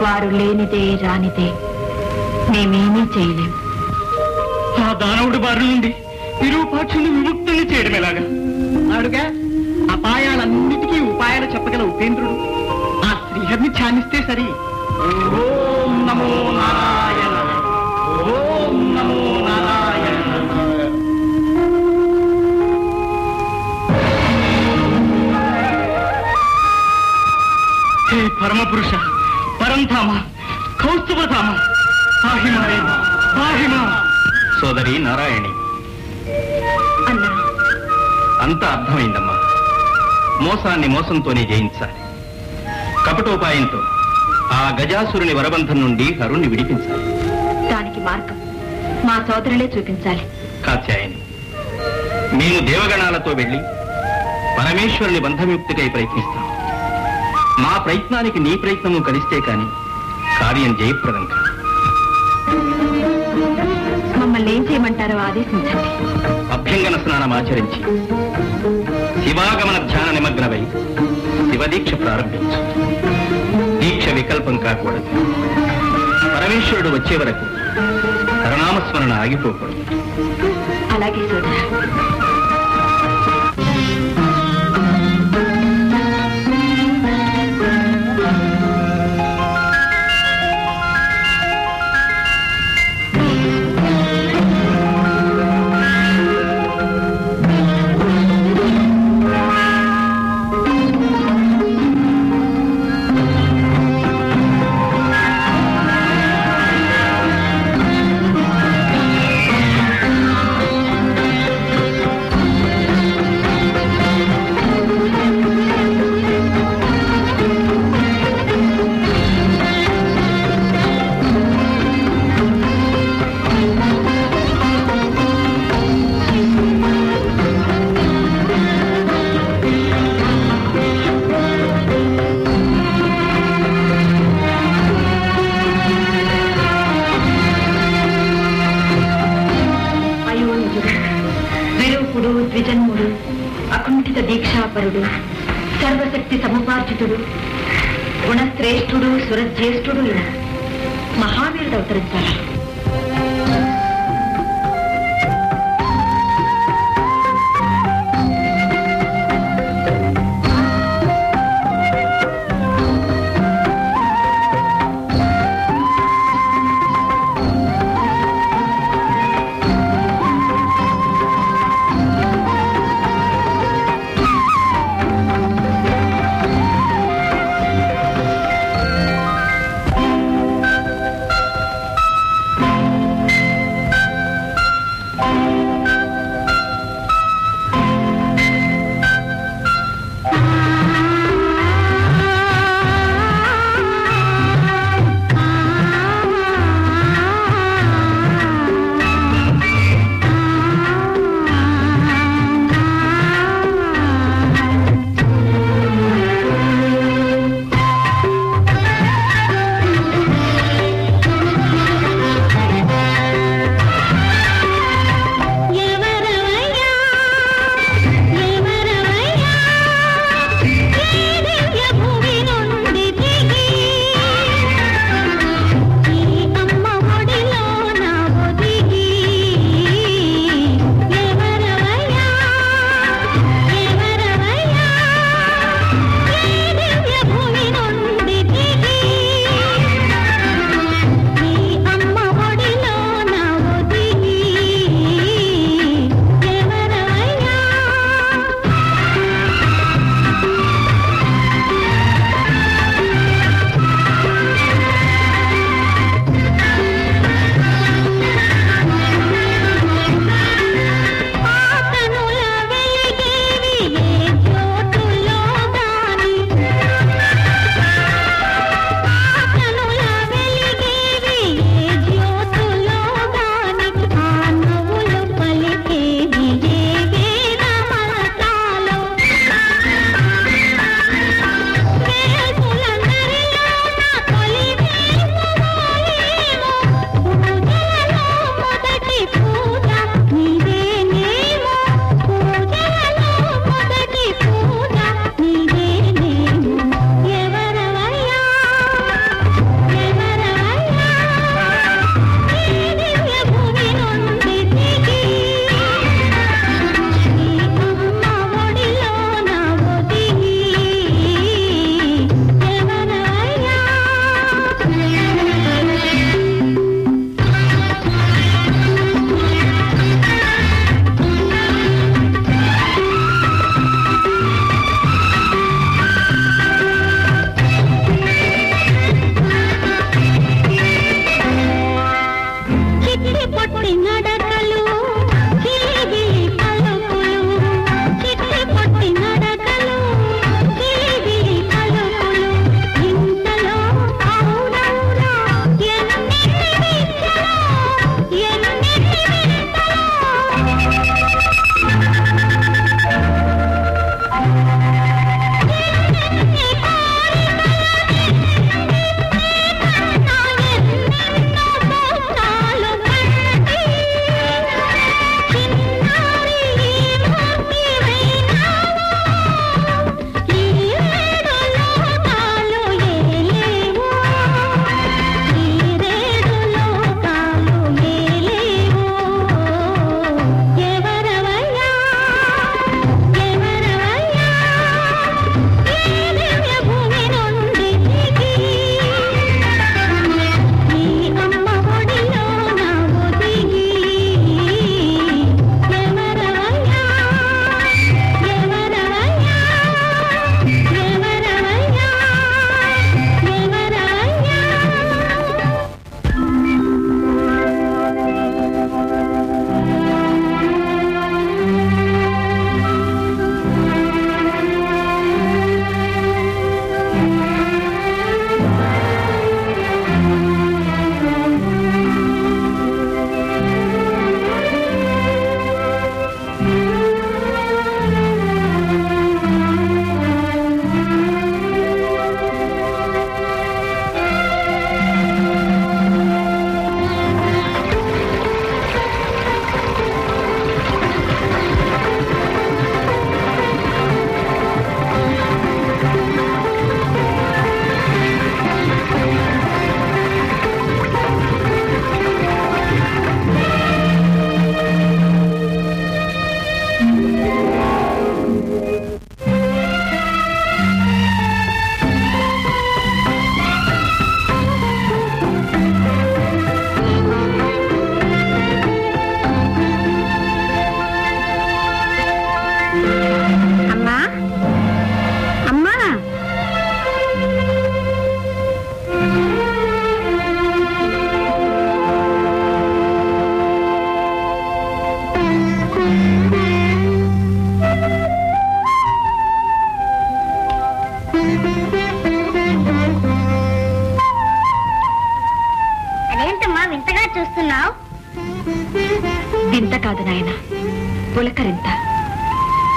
[SPEAKER 6] వారు లేనిదే రానిదే మేమేమీ చేయలేము.
[SPEAKER 4] ఆ దానవుడి బారి నుండి విరూపాక్షుని విముక్తిని చేయడం ఎలాగా?
[SPEAKER 3] అడుగా అపాయాలన్నిటికీ ఉపాయాలు చెప్పగల ఉపేంద్రుడు ఆ శ్రీహరిని ధ్యానిస్తే సరి. ఓం నమో నారాయణ, ఓం నమో నారాయణ.
[SPEAKER 2] పరమపురుష పరంధామ కౌస్తుభధామ పాహిమాయ పాహిమా. సోదరి నారాయణి,
[SPEAKER 6] అన్నా,
[SPEAKER 2] అంతా అర్థమైందమ్మా. మోసాన్ని మోసంతోనే జయించాలి. కపటోపాయంతో ఆ గజాసురుని వరబంధం నుండి హరుణ్ణి విడిపించాలి.
[SPEAKER 6] దానికి మార్గం మా సోదరులే చూపించాలి.
[SPEAKER 2] కాత్యాయని, మేము దేవగణాలతో వెళ్లి పరమేశ్వరుని బంధముక్తికై ప్రయత్నిస్తాం. మా ప్రయత్నానికి నీ ప్రయత్నము కలిస్తే కాని కార్యం జయప్రదం కాదు.
[SPEAKER 6] మమ్మల్ని ఏం చేయమంటారో ఆదేశించండి.
[SPEAKER 2] అభ్యంగన స్నానం ఆచరించి శివాగమన ధ్యాన నిమగ్నమై శివదీక్ష ప్రారంభించు. దీక్ష వికల్పం కాకూడదు. పరమేశ్వరుడు వచ్చే వరకు హరనామస్మరణ ఆగిపోకూడదు.
[SPEAKER 6] అలాగే సోదరా. ద్విజన్ముడు, అకుంఠిత దీక్షాపరుడు, సర్వశక్తి సముపార్జితుడు, గుణశ్రేష్ఠుడు, సురజ్యేష్ఠుడు అయిన మహావీరుడు అవతరించాలి.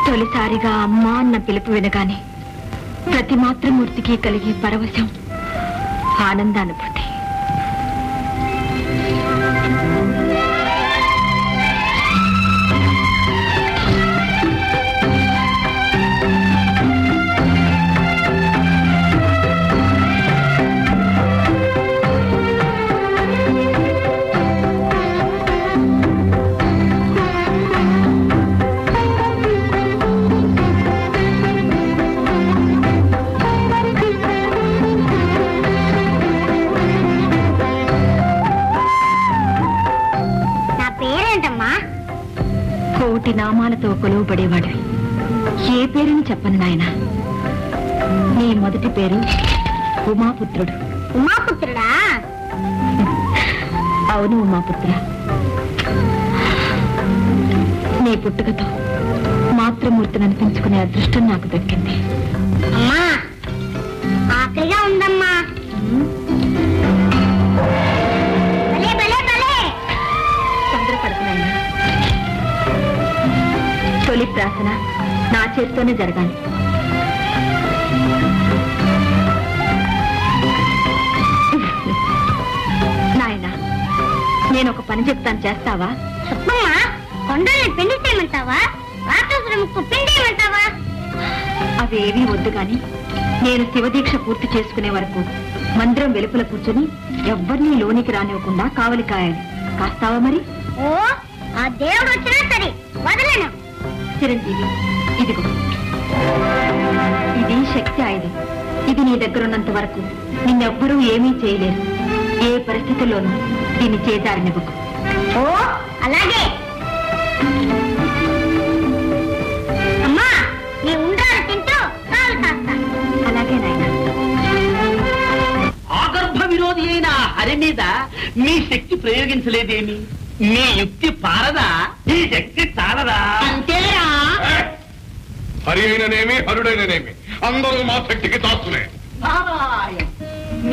[SPEAKER 6] తొలిసారిగా అమ్మా అన్న పిలుపు వినగానే ప్రతి మాతృమూర్తికి కలిగే పరవశం, ఆనందానుభూతి. కోటి నామాలతో కొలువబడేవాడివి. ఏ పేరుని చెప్పను నాయన. నీ మొదటి పేరు ఉమాపుత్రుడు.
[SPEAKER 1] ఉమాపుత్రుడా?
[SPEAKER 6] అవును ఉమాపుత్ర. నీ పుట్టుకతో మాతృమూర్తిని అనిపించుకునే అదృష్టం నాకు దక్కింది.
[SPEAKER 1] అమ్మా, ఆకలిగా ఉందమ్మా. భలే భలే భలే.
[SPEAKER 6] తొందరపడుతున్నాయినా. తొలి ప్రార్థన నా చేత్తోనే జరగాలి. నాయనా, నేను ఒక పని చెప్తాను, చేస్తావా?
[SPEAKER 1] చెప్పమ్మా. కొండల్ని పిండి చేయమంటావా? రాక్షసుల ముక్కు పిండేయమంటావా?
[SPEAKER 6] అవేవీ వద్దు గాని నేను శివదీక్ష పూర్తి చేసుకునే వరకు మందిరం వెలుపల కూర్చొని ఎవ్వరినీ లోనికి రానివ్వకుండా కావలి కాయాలి. కాస్తావా మరి?
[SPEAKER 1] ఓ, ఆ దేవుడు వచ్చినా సరే వదలను.
[SPEAKER 6] చిరంజీవి, ఇదిగో, ఇది శక్తి ఆయుధం. ఇది నీ దగ్గరున్నంత వరకు నిన్నెవ్వరూ ఏమీ చేయలేరు. ఏ పరిస్థితుల్లోనూ దీన్ని చేజారినివ్వకు.
[SPEAKER 1] ఓ, అలాగే. అమ్మా, నీ ఉండ్రాలు తింటూ కాలు కాస్తా.
[SPEAKER 6] అలాగే నాయన.
[SPEAKER 3] ఆగర్భ విరోధి అయిన హరి మీద మీ శక్తి ప్రయోగించలేదేమి? మీ యుక్తి పారదా?
[SPEAKER 2] ఈ శక్తి చాలదా?
[SPEAKER 3] అంతేరా?
[SPEAKER 7] హరి అయిననేమి హరుడైననేమి అందరూ మా శక్తికి దాసులే.
[SPEAKER 3] నారాయణ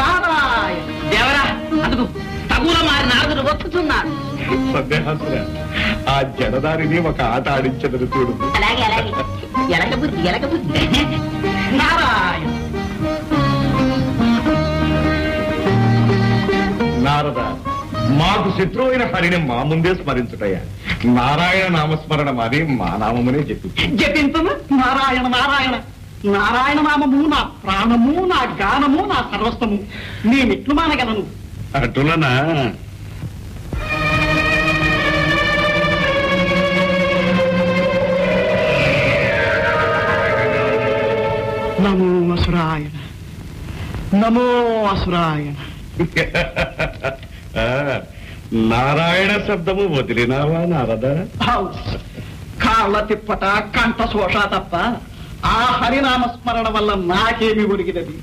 [SPEAKER 3] నారాయణ. దేవరా, అదుగు తగుల మారి నారదుడు వస్తున్నాడు.
[SPEAKER 7] సందేహాసురా, ఆ జనదారిని ఒక ఆట ఆడించదని చూడు.
[SPEAKER 3] అలాగే అలాగే. ఎలక బుద్ధి. నారాయణ.
[SPEAKER 7] నారద, మాకు శత్రువు అయిన హరిని మా ముందే స్మరించుటయ్యా. నారాయణ నామస్మరణ మాది మా నామమునే చెప్పి
[SPEAKER 3] జపించము. నారాయణ నారాయణ. నారాయణ నామము నా ప్రాణము, నా గానము, నా సర్వస్వము. నేనెట్లు మానగలను?
[SPEAKER 7] అటులనా?
[SPEAKER 3] నమో అసురాయణ, నమో అసురాయణ.
[SPEAKER 7] నారాయణ శబ్దము వదిలినావా నారద?
[SPEAKER 3] కాళ్ళ తిప్పట, కంఠ శోష తప్ప ఆ హరినామస్మరణ వల్ల నాకేమి ఒరిగినది?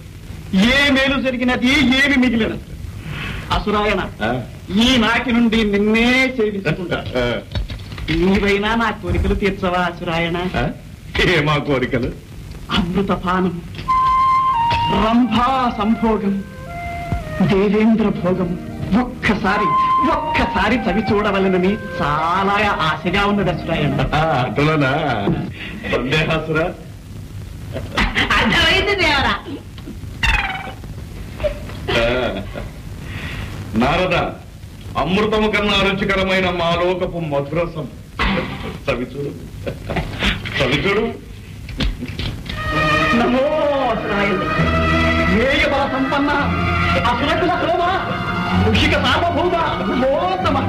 [SPEAKER 3] ఏ మేలు జరిగినది? ఏమి మిగిలినది? అసురాయణ, ఈ నాటి నుండి నిన్నే సేవించుకుంటా. నీవైనా నా కోరికలు తీర్చవా అసురాయణ?
[SPEAKER 7] ఏమా కోరికలు?
[SPEAKER 3] అమృతపానం, రంభా సంభోగం, దేవేంద్ర భోగం ఒక్కసారి చవి చూడవలనని చాలా ఆశగా ఉన్నది అసురాయణ.
[SPEAKER 7] అటులనా? సందేహాసురా,
[SPEAKER 3] అర్థమైంది దేవరా.
[SPEAKER 7] నారద, అమృతము కన్నా రుచికరమైన మా లోకపు మధురసం చవిచూడు.
[SPEAKER 3] నమో అసురాయణ. ఏయ బల సంపన్న, అసురకుల శోభ, ఋషిక సార్వభౌమ, నమో నమః.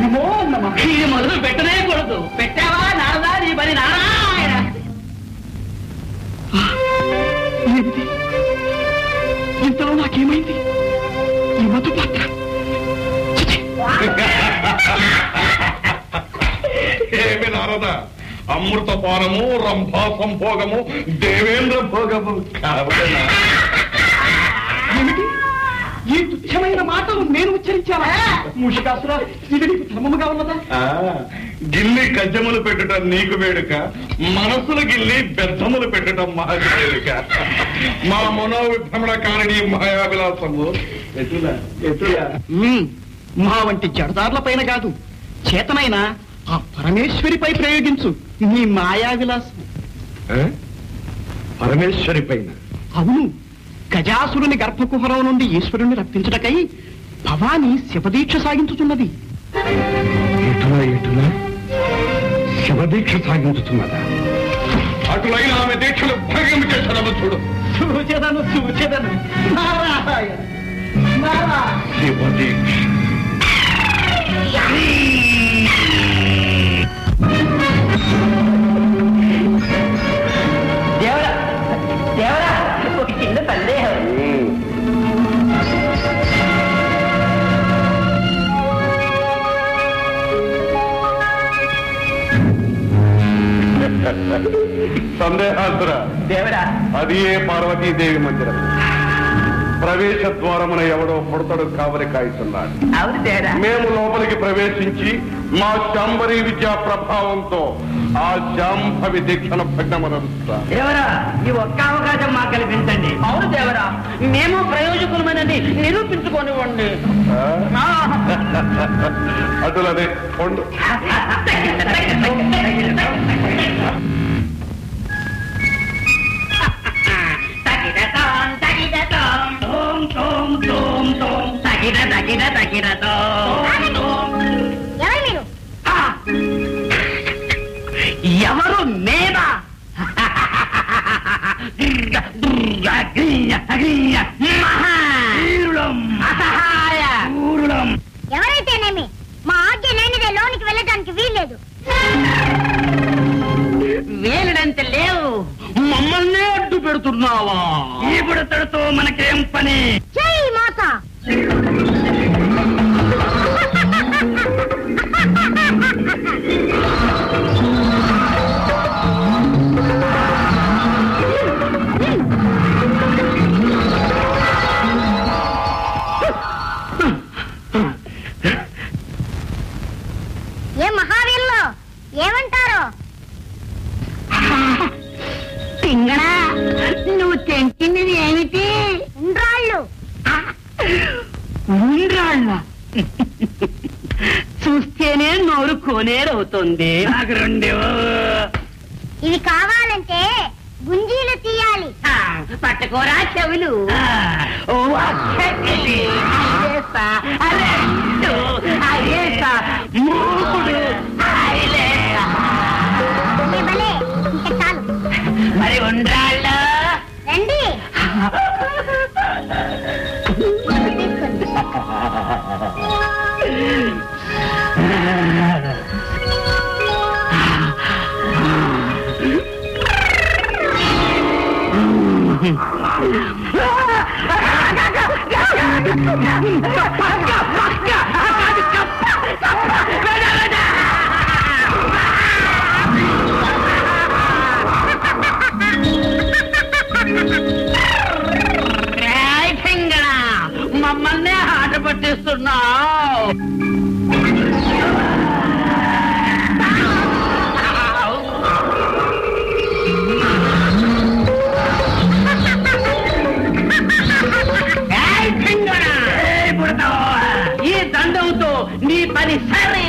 [SPEAKER 3] నమో నమః. ఇది మొదలు పెట్టనే కూడదు. పెట్టావా నారదా నీ పని? నారాయణ. ఏమిటి ఇంతలో నాకేమైంది? ఈ మధు పాత్ర
[SPEAKER 7] ఏమి నారద, అమృతపానము, రంభా సంభోగము, దేవేంద్ర భోగము కావలనా?
[SPEAKER 3] ఏమిటి ఈ తుచ్చమైన మాటలు నేను ఉచ్చరించానా? మూషికాసుర, ఇది నీకు ధర్మముగా ఉన్నదా?
[SPEAKER 7] గిల్లి గజ్జములు పెట్టడం నీకు వేడుక, మనస్సులు గిల్లి బెద్దములు పెట్టడం మాకు వేడుక. మా మనోవిభ్రమణ కారణి మాయావిలాసము ఎటులా
[SPEAKER 3] మా వంటి జడదారుల పైన కాదు, చేతనైనా ఆ పరమేశ్వరిపై ప్రయోగించు నీ మాయా విలాసం.
[SPEAKER 7] పరమేశ్వరి పైన?
[SPEAKER 3] అవును, గజాసురుని గర్భకుహరం నుండి ఈశ్వరుణ్ణి రప్పించుటకై భవాని శివదీక్ష సాగించుతున్నది.
[SPEAKER 7] ఎటులా శివదీక్ష సాగించుతున్నదా? అటులైన ఆమె దీక్షలు భంగం చేశాను చూడు.
[SPEAKER 3] సూచదను నారాయణ
[SPEAKER 7] శివదీక్ష.
[SPEAKER 2] దేవరా ఒక చిన్న సందేహం.
[SPEAKER 7] సందేహాంతరా
[SPEAKER 2] దేవరా,
[SPEAKER 7] అది ఏ పార్వతీదేవి మందిరం. ప్రవేశ ద్వారమున ఎవడో పుడతడు కావలి కాయిస్తున్నాడు.
[SPEAKER 2] అవును దేవరా.
[SPEAKER 7] మేము లోపలికి ప్రవేశించి మా శాంబరీ విద్యా ప్రభావంతో ఆ శాంభవి దీక్షను భగ్నమరుస్తా.
[SPEAKER 2] దేవరా, ఈ ఒక్క అవకాశం మాకు కల్పించండి. అవును దేవరా, మేము ప్రయోజకులమని నిరూపించుకోనివ్వండి.
[SPEAKER 7] అటులదే పొండు.
[SPEAKER 2] ఎవరు మేమా?
[SPEAKER 1] ఎవరైతేనేమి మా ఆజ్ఞ లేనిదే లోనికి వెళ్ళడానికి వీల్లేదు.
[SPEAKER 2] వేలడంత లేవు, మమ్మల్ని అడ్డు పెడుతున్నావా? ఈ బుడతడితో మనకేం పని?
[SPEAKER 1] జై మాత. ఏ మహావీరులు ఏమంటారు?
[SPEAKER 6] పింగళా, నువ్వు తెంచినది ఏమిటి?
[SPEAKER 1] ఉండ్రాళ్ళు.
[SPEAKER 6] ఉండ్రాళ్ళ చూస్తేనే నోరు కోనేరవుతుంది.
[SPEAKER 1] ఇవి కావాలంటే గుంజీలు తీయాలి.
[SPEAKER 6] పట్టుకోరా చెవులు. మూకుడు
[SPEAKER 1] భలే, ఇంకా చాలు.
[SPEAKER 6] మరి ఉండ్రాళ్ళ
[SPEAKER 1] రండి.
[SPEAKER 6] మమ్మల్ని ఆట పట్టిస్తున్నావు. ఈ దండంతో నీ పని సరే.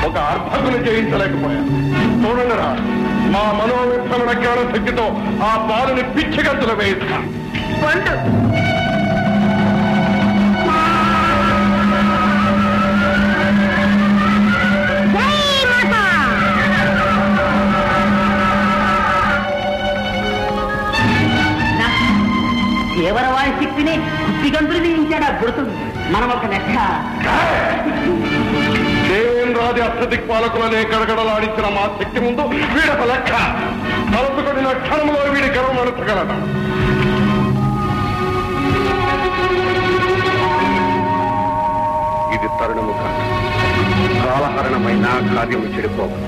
[SPEAKER 7] ఒక అర్భకులు జయించలేకపోయా. చూడండిరా, మా మనోవిక్షమణ జ్ఞాన శక్తితో ఆ బాలుని పిచ్చి గంతులు వేయిస్తా.
[SPEAKER 2] దేవరవాడి శక్తిని కుప్పిగంతులు దించాడు గుర్తుంది. మనం ఒక లెక్క.
[SPEAKER 7] దేవేంద్రాది అష్టదిక్పాలకులనే గడగడలాడించిన మా శక్తి ముందు వీడొక లెక్క. తలసుకొడిన క్షణంలో వీడి గర్వం అణుచగలదు. ఇది తరుణము కాదు. కాలహరణమైన కార్యము చెడిపోవు.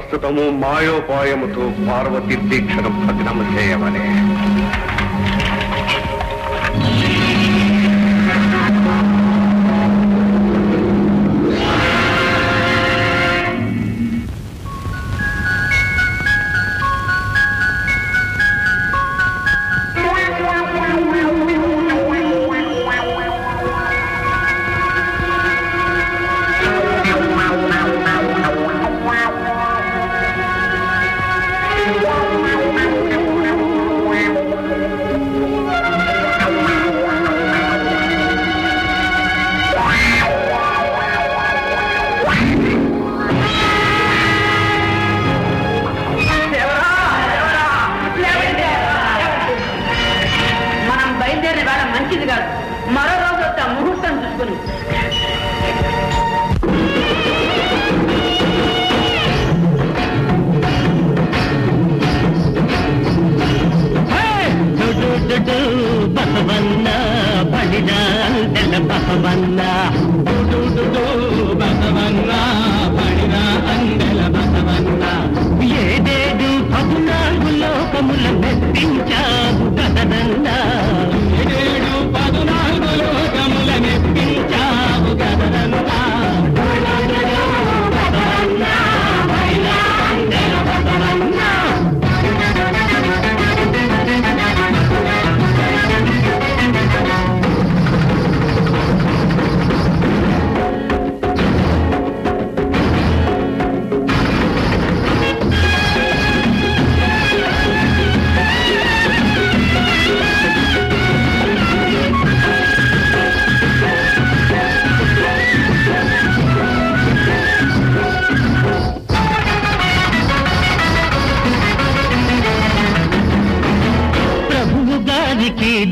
[SPEAKER 7] ప్రస్తుతము మాయోపాయముతో పార్వతి దీక్షను భగ్నము చేయమని.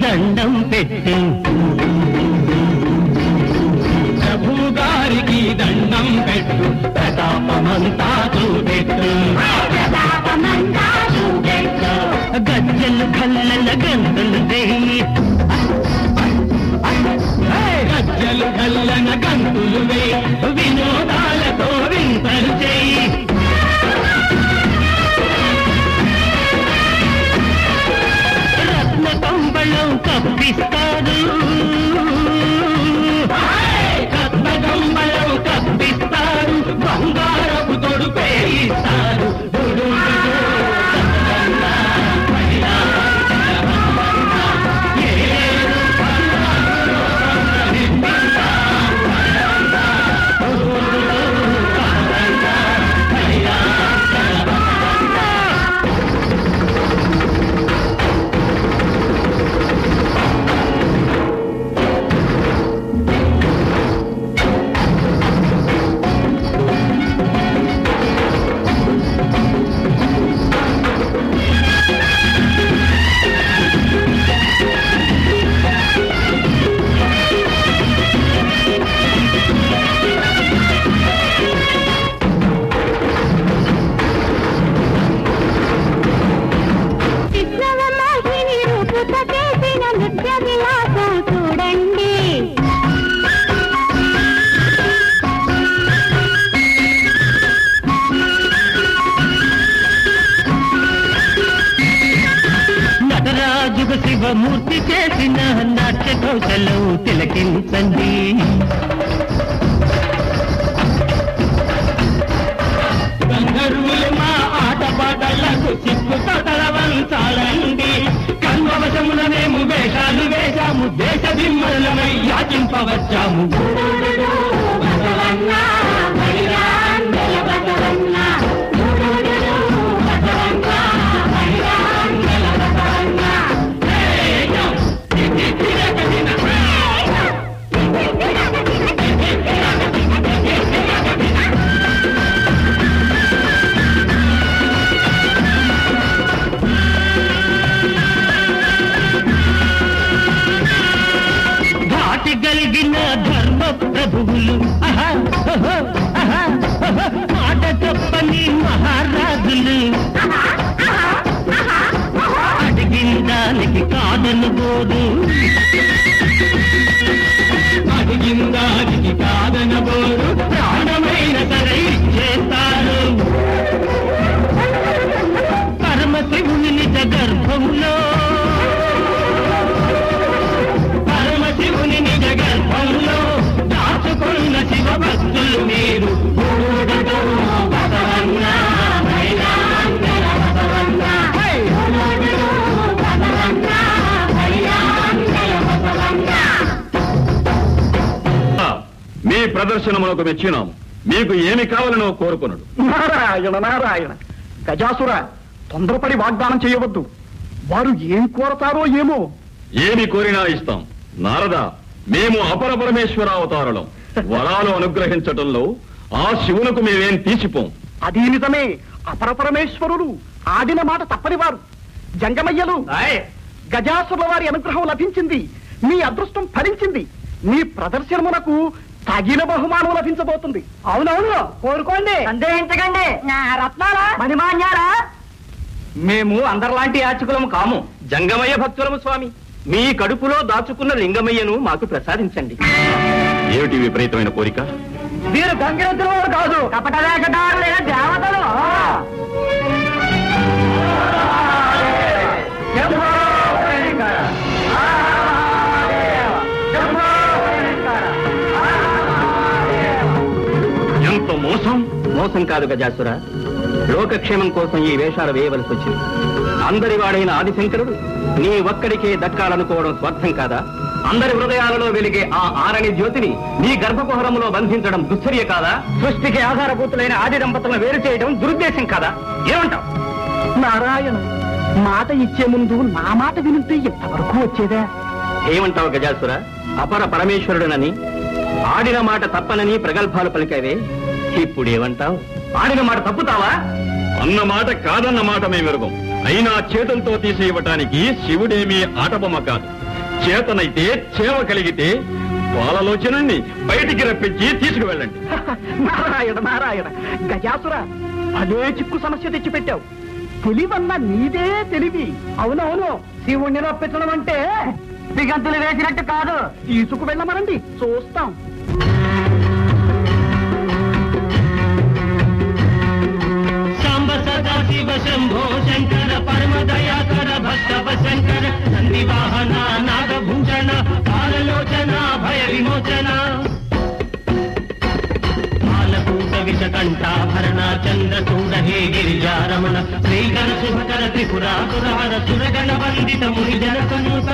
[SPEAKER 2] దండం పెట్టు ప్రభు గారికి దండం పెట్టు ప్రతాపమంతా చూపెట్టు గజ్జలు కల్లల గంతులు వేయి గజ్జలు కల్లన గంతులు వేయి వినోదాలతో వింతలు చేయి కంబళం కప్పిస్తాడు కంబళం కప్పిస్తాడు బంగారపు తొడుపే ఇస్తాడు శివమూర్తి చేసిన నాట్య కౌశలం తిలకించండి గంధర్వులు మా ఆటపాటలకు సిగ్గు తొడలవంచాలండి కన్వవశముల మేము వేషాలు వేశాము దేశ దిమ్మలమై యాచింపవచ్చాము కలిగిన ధర్మ ప్రభువులు మాట తప్పని మహారాజులు అడిగిన దానికి కాదనబోదు అడిగిన దానికి కాదనబోదు ప్రాణమైన సరే ఇచ్చేస్తారు
[SPEAKER 8] ప్రదర్శనమునకు మెచ్చినాము. మీకు ఏమి కావాలనో కోరుకున్నాడు.
[SPEAKER 3] నారాయణ నారాయణ. గజాసుర, తొందరపడి వాగ్దానం చేయవద్దు. వారు ఏం కోరతారో ఏమో.
[SPEAKER 8] ఏమి కోరినా ఇస్తాం. నారద, మేము అపర పరమేశ్వర అవతారులం. వరాలు అనుగ్రహించటంలో ఆ శివునకు మేమేం తీసిపోం.
[SPEAKER 3] అది నిజమే. అపరపరమేశ్వరుడు ఆడిన మాట తప్పని వారు. జంగమయ్యలు, గజాసురుల వారి అనుగ్రహం లభించింది. మీ అదృష్టం ఫలించింది. మీ ప్రదర్శనమునకు తగిన బహుమానం లభించబోతుంది. అవునవును, కోరుకోండి, సందేహించకండి. రత్నాలా, మణిమాన్యాలా?
[SPEAKER 2] మేము అందరిలాంటి యాచకులము కాము, జంగమయ్య భక్తులము స్వామి. మీ కడుపులో దాచుకున్న లింగమయ్యను మాకు ప్రసాదించండి.
[SPEAKER 8] ఏమిటి విపరీతమైన కోరిక?
[SPEAKER 3] వీరు గంగిరెద్దుల కాదు, కపట వేషధారులైన దేవతలు.
[SPEAKER 8] ఎంత మోసం!
[SPEAKER 2] మోసం కాదు గజాసుర, లోకక్షేమం కోసం ఈ వేషాలు వేయవలసి వచ్చింది. అందరి వాడైన ఆదిశంకరుడు నీ ఒక్కడికే దక్కాలనుకోవడం స్వార్థం కాదా? అందరి హృదయాలలో వెలిగే ఆ ఆరణి జ్యోతిని నీ గర్భకుహరంలో బంధించడం దుశ్చర్య కాదా? సృష్టికి ఆధారభూతులైన ఆది దంపతులను వేరు చేయడం దురుద్దేశం కాదా? ఏమంటావు?
[SPEAKER 3] నారాయణ, మాట ఇచ్చే ముందు నా మాట వినుంటే ఎంతవరకు వచ్చేదా?
[SPEAKER 2] ఏమంటావు గజాసుర? అపర పరమేశ్వరుడనని, ఆడిన మాట తప్పనని ప్రగల్భాలు పలికావే, ఇప్పుడేమంటావు? ఆడిన మాట తప్పుతావా?
[SPEAKER 8] అన్న మాట కాదన్న మాట మేమెరుగం. అయినా చేతులతో తీసేయటానికి శివుడేమీ ఆటబొమ్మ కాదు. చేతనైతే చేవ కలిగితే పాలలోచనని బయటికి రప్పించి తీసుకువెళ్ళండి.
[SPEAKER 3] నారాయణ నారాయణ. గజాసుర, అదే చిక్కు సమస్య తెచ్చిపెట్టావు. తెలివన్న నీదే తెలివి. అవునవును, శివుణ్ణి రప్పించడం అంటే దిగంతులు వేసినట్టు కాదు. తీసుకు వెళ్ళమనండి, చూస్తాం.
[SPEAKER 9] శివ శంభో శంకర పరమ దయాకర భక్తవ శంకర నంది వాహన నాగభూషణ కాలలోచన భయ విమోచన కాలకూట విషకంఠాభరణ చంద్రచూడ హే గిరిజారమణ శ్రీకర శుభకర త్రిపురాసురహర సురగణ వందిత ముని జన సన్ముఖ.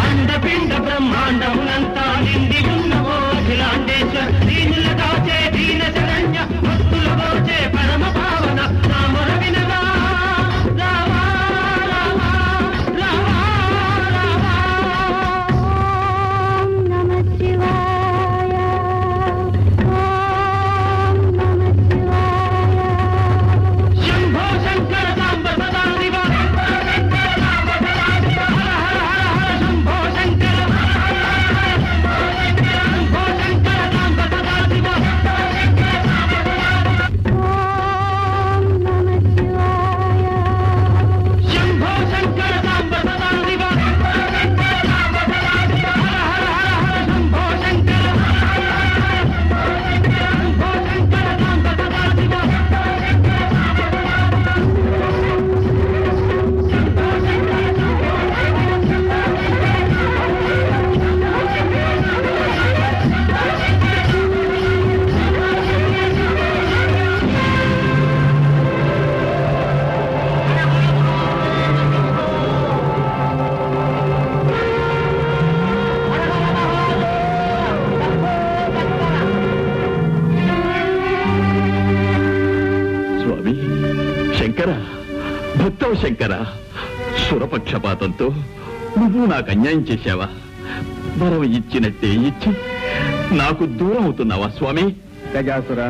[SPEAKER 9] అండపిండ బ్రహ్మాండమునంతా నిండి ఉన్నవో అఖిలాండేశ్వర దీనుల దాచే దీన శరణ్య భక్తుల గోచే పరమ భావన నామర వినవా రావా రావా రావా రావా. ఓం నమః శివాయ, ఓం నమః శివాయ. శంభో శంకర సాంబ సదా శివ
[SPEAKER 8] శంకర, సురపక్షపాతంతో నువ్వు నాకు అన్యాయం చేశావా? వరం ఇచ్చినట్టే ఇచ్చి నాకు దూరం అవుతున్నావా స్వామి?
[SPEAKER 5] గజాసుర,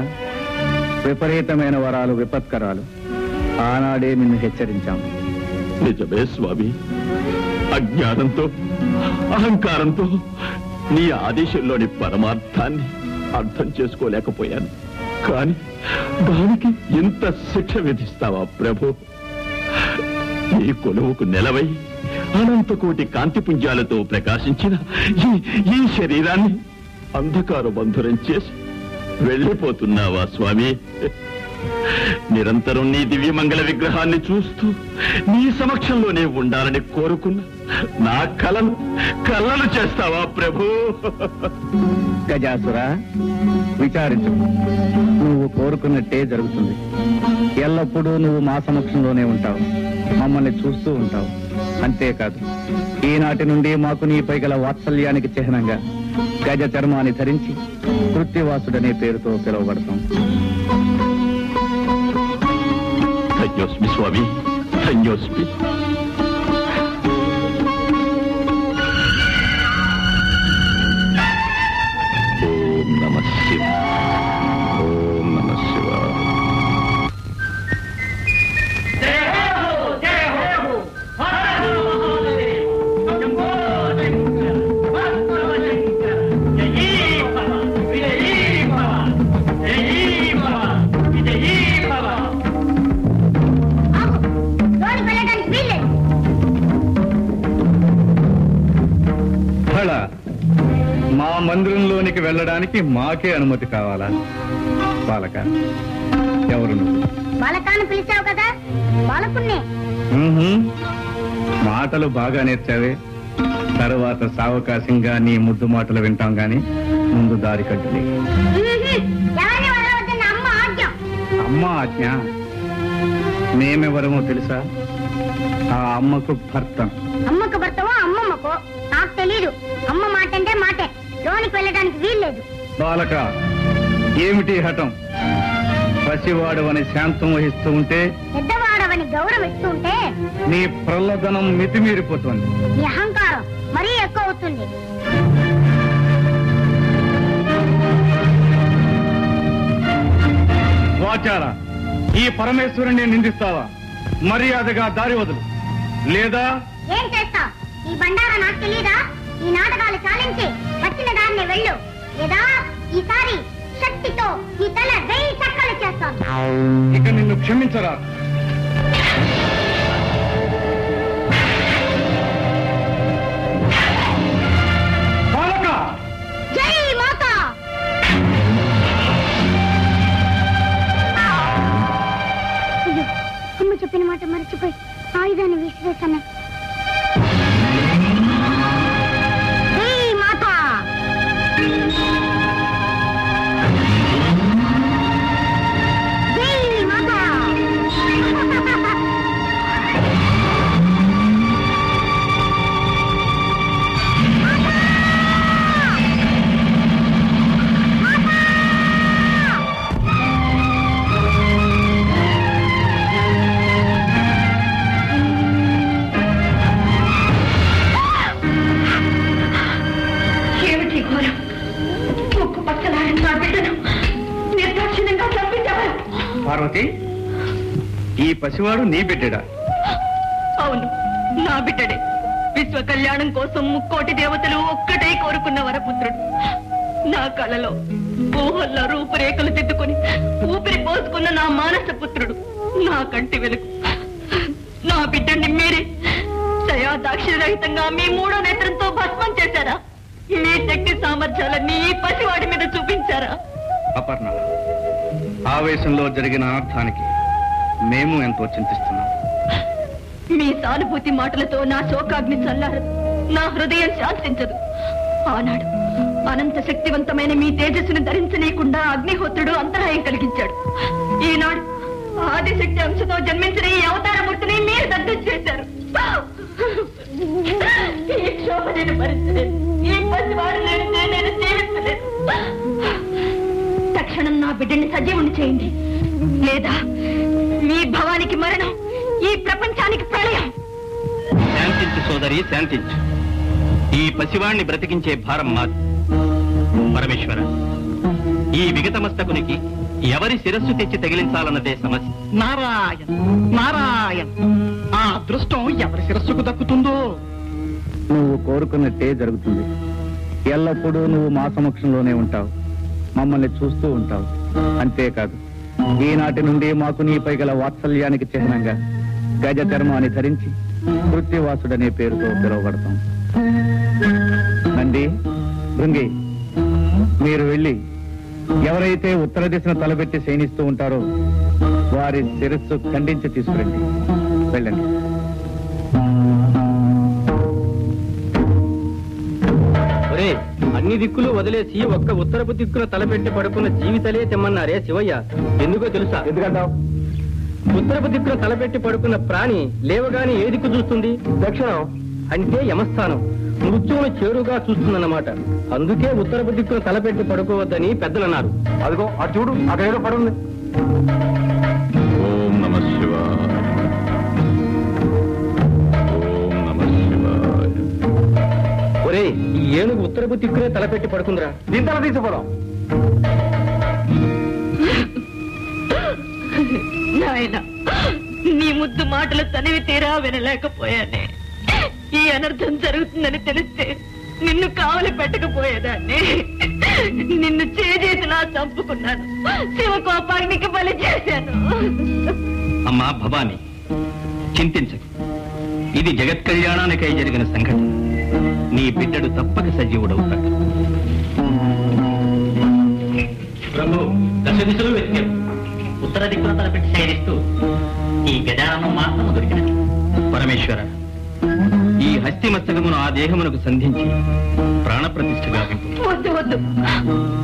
[SPEAKER 5] విపరీతమైన వరాలు విపత్కరాలు. ఆనాడే నిన్ను హెచ్చరించాము.
[SPEAKER 8] నిజమే స్వామి, అజ్ఞానంతో అహంకారంతో నీ ఆదేశంలోని పరమార్థాన్ని అర్థం చేసుకోలేకపోయాను. కాని దానికి ఎంత శిక్ష విధిస్తావా ప్రభు? ఈ కొలువుకు నెలవై అనంతకోటి కాంతిపుంజాలతో ప్రకాశించిన ఈ శరీరాన్ని అంధకార బంధురం చేసి వెళ్ళిపోతున్నావా స్వామి? నిరంతరం నీ దివ్యమంగళ విగ్రహాన్ని చూస్తూ నీ సమక్షంలోనే ఉండాలని కోరుకున్న నా కళ్ళను చేస్తావా ప్రభు?
[SPEAKER 5] గజాసుర, విచారించు. నువ్వు కోరుకున్నట్టే జరుగుతుంది. ఎల్లప్పుడూ నువ్వు మా సమక్షంలోనే ఉంటావు. మమ్మల్ని చూస్తూ ఉంటావు. అంతేకాదు, ఈనాటి నుండి మాకు నీపై గల వాత్సల్యానికి చిహ్నంగా గజ చర్మాన్ని ధరించి కృత్తివాసుడనే పేరుతో పిలువబడతాం.
[SPEAKER 8] ధన్యోస్మి స్వామి, ధన్యోస్మి. ఓం నమః శివాయ, ఓం నమః శివాయ.
[SPEAKER 5] మా మందిరంలోనికి వెళ్ళడానికి మాకే అనుమతి కావాలా? బాలక, ఎవరు నువ్వు?
[SPEAKER 1] బాలకాన్ని పిలిచావు కదా, బాలకున్నే.
[SPEAKER 5] మాటలు బాగా నేర్చావే. తరువాత సావకాశంగా నీ ముద్దు మాటలు వింటాం గాని ముందు దారి కట్టులే. అమ్మ ఆజ్ఞ. మేమెవరమో తెలుసా? ఆ అమ్మకు భర్త.
[SPEAKER 1] అమ్మకు భర్తవో అమ్మమ్మకో నాకు తెలీదు. అమ్మ మాట అంటే మాటే, లోనికి వెళ్ళడానికి వీల్లేదు.
[SPEAKER 5] బాలక, ఏమిటి హఠం? పసివాడవని శాంతం వహిస్తూ ఉంటే,
[SPEAKER 1] పెద్దవాడవని గౌరవిస్తూ ఉంటే
[SPEAKER 5] నీ ప్రల్లదనం మితిమీరిపోతుంది.
[SPEAKER 1] నీ అహంకారం మరీ ఎక్కువ అవుతుంది.
[SPEAKER 5] వాచార, ఈ పరమేశ్వరుని నిందిస్తావా? మర్యాదగా దారి వదులు, లేదా
[SPEAKER 1] ఏం చేస్తా? ఈ బండారా నాకు తెలీదా? ఈ నాటకాలు చాలించి వచ్చిన దాన్ని వెళ్ళు, లేదా ఈసారి శక్తితో ఈ తల 1000 చక్కలు చేస్తాను.
[SPEAKER 5] ఇక నిన్ను క్షమించరా?
[SPEAKER 1] జై మాతా! అయ్యో, అమ్మ చెప్పిన మాట మర్చిపోయి ఆయుధాన్ని విసిరేసాను. జై మాతా! జై మాతా!
[SPEAKER 6] ఏమిటి ఘోరం? ముక్కు పచ్చలాడిన నా బిడ్డను నిర్దాక్షిణ్యంగా చంపించారు.
[SPEAKER 5] పార్వతి, ఈ పసివాడు నీ బిడ్డడా?
[SPEAKER 6] అవును, నా బిడ్డడే. విశ్వ కళ్యాణం కోసం ముక్కోటి దేవతలు ఒక్కటే కోరుకున్న వరపుత్రుడు. నా కళలో ఊహల్లో రూపురేఖలు దిద్దుకుని ఊపిరి పోసుకున్న నా మానస పుత్రుడు, నా కంటి వెలుగు. నా బిడ్డని మీరే దయా దాక్షిణ్యరహితంగా మీ మూడో నేత్రంతో భస్మం చేశారా? మీ శక్తి సామర్థ్యాలన్నీ ఈ పసివాడి మీద చూపించారా?
[SPEAKER 5] అపర్ణ, ఆవేశంలో జరిగిన అనర్థానికి మేము ఎంతో చింతిస్తున్నాం.
[SPEAKER 6] మీ సానుభూతి మాటలతో నా శోకాగ్ని చల్లారదు, నా హృదయం శాంతించదు. ఆనాడు అనంత శక్తివంతమైన మీ తేజస్సును ధరించనీయకుండా అగ్నిహోత్రుడు అంతరాయం కలిగించాడు. ఈనాడు ఆదిశక్తి అంశతో జన్మించిన ఈ అవతారమూర్తిని మీరు దగ్ధం చేశారు. ఈ క్షోభ నేను భరించలేదు. ఈ పసివాడు నేను జీవించలేదు. తక్షణం నా బిడ్డని సజీవుని చేయండి, లేదా మీ భవానికి మరణం, ఈ ప్రపంచానికి ప్రళయం.
[SPEAKER 8] శాంతించు సోదరి, శాంతించు. ఈ పసివాణ్ణి బ్రతికించే భారం మాది. పరమేశ్వర, ఈ విగతమస్తకునికి ఎవరి శిరస్సు తెచ్చి తగిలించాలన్నదే సమస్య.
[SPEAKER 3] నారాయణ నారాయణ, ఆ అదృష్టం ఎవరి శిరస్సుకు దక్కుతుందో.
[SPEAKER 5] నువ్వు కోరుకున్నట్టే జరుగుతుంది. ఎల్లప్పుడూ నువ్వు మా సమక్షంలోనే ఉంటావు, మమ్మల్ని చూస్తూ ఉంటావు. అంతేకాదు, ఈనాటి నుండి మాకు నీపై గల వాత్సల్యానికి చిహ్నంగా గజ చర్మాన్ని ధరించి కృత్తివాసుడనే పేరుతో పిలువబడతాం. నంది, భృంగి, మీరు వెళ్ళి ఎవరైతే ఉత్తర దిశను తలబెట్టి శయనిస్తూ ఉంటారో వారి శిరస్సు ఖండించి తీసుకురండి. వెళ్ళండి.
[SPEAKER 2] అన్ని దిక్కులు వదిలేసి ఒక్క ఉత్తరపు దిక్కున తలపెట్టి పడుకున్న జీవితలే తెమ్మన్నారే శివయ్య. ఎందుకో తెలుసా?
[SPEAKER 5] ఎందుకంటావు?
[SPEAKER 2] ఉత్తరపు దిక్కున తలపెట్టి పడుకున్న ప్రాణి లేవగాని ఏ దిక్కు చూస్తుంది? దక్షిణం, అంటే యమస్థానం. మృత్యువును చేరుగా చూస్తుందన్నమాట. అందుకే ఉత్తరపు దిక్కున తలపెట్టి పడుకోవద్దని పెద్దలన్నారు. అదిగో అటు చూడు, అక్కడేదో పడుంది.
[SPEAKER 8] ఓం నమః శివాయ. ఓం నమః శివాయ.
[SPEAKER 2] ఒరే, ఈ ఏనుగు ఉత్తరపు దిక్కునే తలపెట్టి పడుకుందిరా. దీని తల తీసుకోవడం.
[SPEAKER 6] నాయన, నీ ముద్దు మాటలు తనివి తీరా వినలేకపోయానే. ఈ అనర్థం జరుగుతుందని తెలిస్తే నిన్ను కావలి పెట్టకపోయేదాన్ని. నిన్ను చేజేతిలా చంపుకున్నాను. శివకోపాగ్నికి బలి చేశాను.
[SPEAKER 2] అమ్మా భవాని, చింతించకు. ఇది జగత్ కళ్యాణానికై జరిగిన సంఘటన. నీ బిడ్డడు తప్పక సజీవుడవుతాడు.
[SPEAKER 10] ప్రభు దశ దిశలు వెతికారు. ఉత్తర దిక్కున తలపెట్టి శయనిస్తూ ఈ గజానం మాత్రం దొరికినది.
[SPEAKER 2] పరమేశ్వర, ఈ హస్తి మస్తకమును ఆ దేహమునకు సంధించి ప్రాణప్రతిష్ఠ గావింపు.
[SPEAKER 6] వద్దు వద్దు.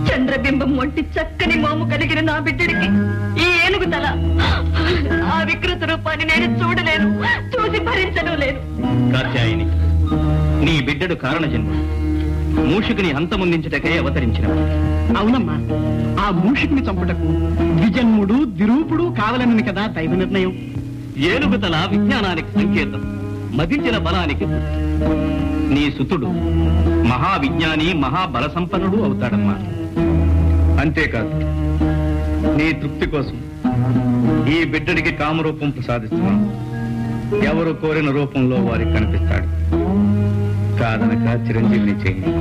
[SPEAKER 6] చంద్రబింబం వంటి చక్కని మోము కలిగిన నా బిడ్డడికి ఈ ఏనుగు తల, ఆ వికృత రూపాన్ని నేను చూడలేను, చూసి భరించను లేను.
[SPEAKER 2] కాత్యాయిని, నీ బిడ్డడు కారణ జన్మ. మూషికుని అంతమొందించుటకై అవతరించిన.
[SPEAKER 3] అవునమ్మా, ఆ మూషికుని చంపుటకు ద్విజన్ముడు ద్విరూపుడు కావాలని కదా దైవ నిర్ణయం.
[SPEAKER 2] ఏనుగు తల విజ్ఞానానికి సంకేతం, మదించిన బలానికి. నీ సుతుడు మహావిజ్ఞాని, మహాబల సంపన్నుడు అవుతాడమ్మా. అంతేకాదు, నీ తృప్తి కోసం ఈ బిడ్డడికి కామరూపం ప్రసాదిస్తున్నాం. ఎవరు కోరిన రూపంలో వారికి కనిపిస్తాడు. కాదనక చిరంజీవిని చేయండి.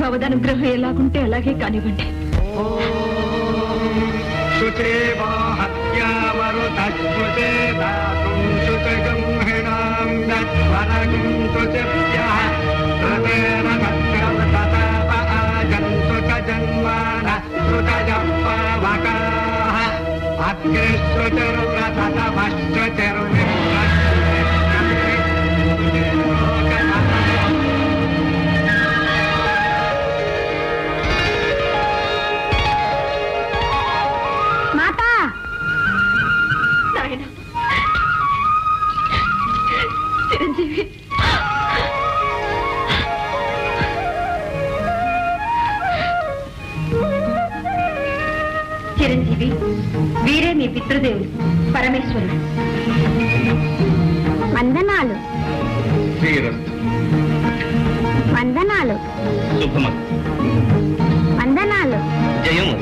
[SPEAKER 6] భవదనుగ్రహం ఎలాగుంటే అలాగే కానివ్వండి. చిరంజీవి, చిరంజీవి, వీరే మీ పితృదేవులు పరమేశ్వరుడు.
[SPEAKER 1] వందనాలు.
[SPEAKER 2] శ్రీరస్తు.
[SPEAKER 1] వందనాలు.
[SPEAKER 2] శుభమస్తు.
[SPEAKER 1] వందనాలు.
[SPEAKER 2] జయము.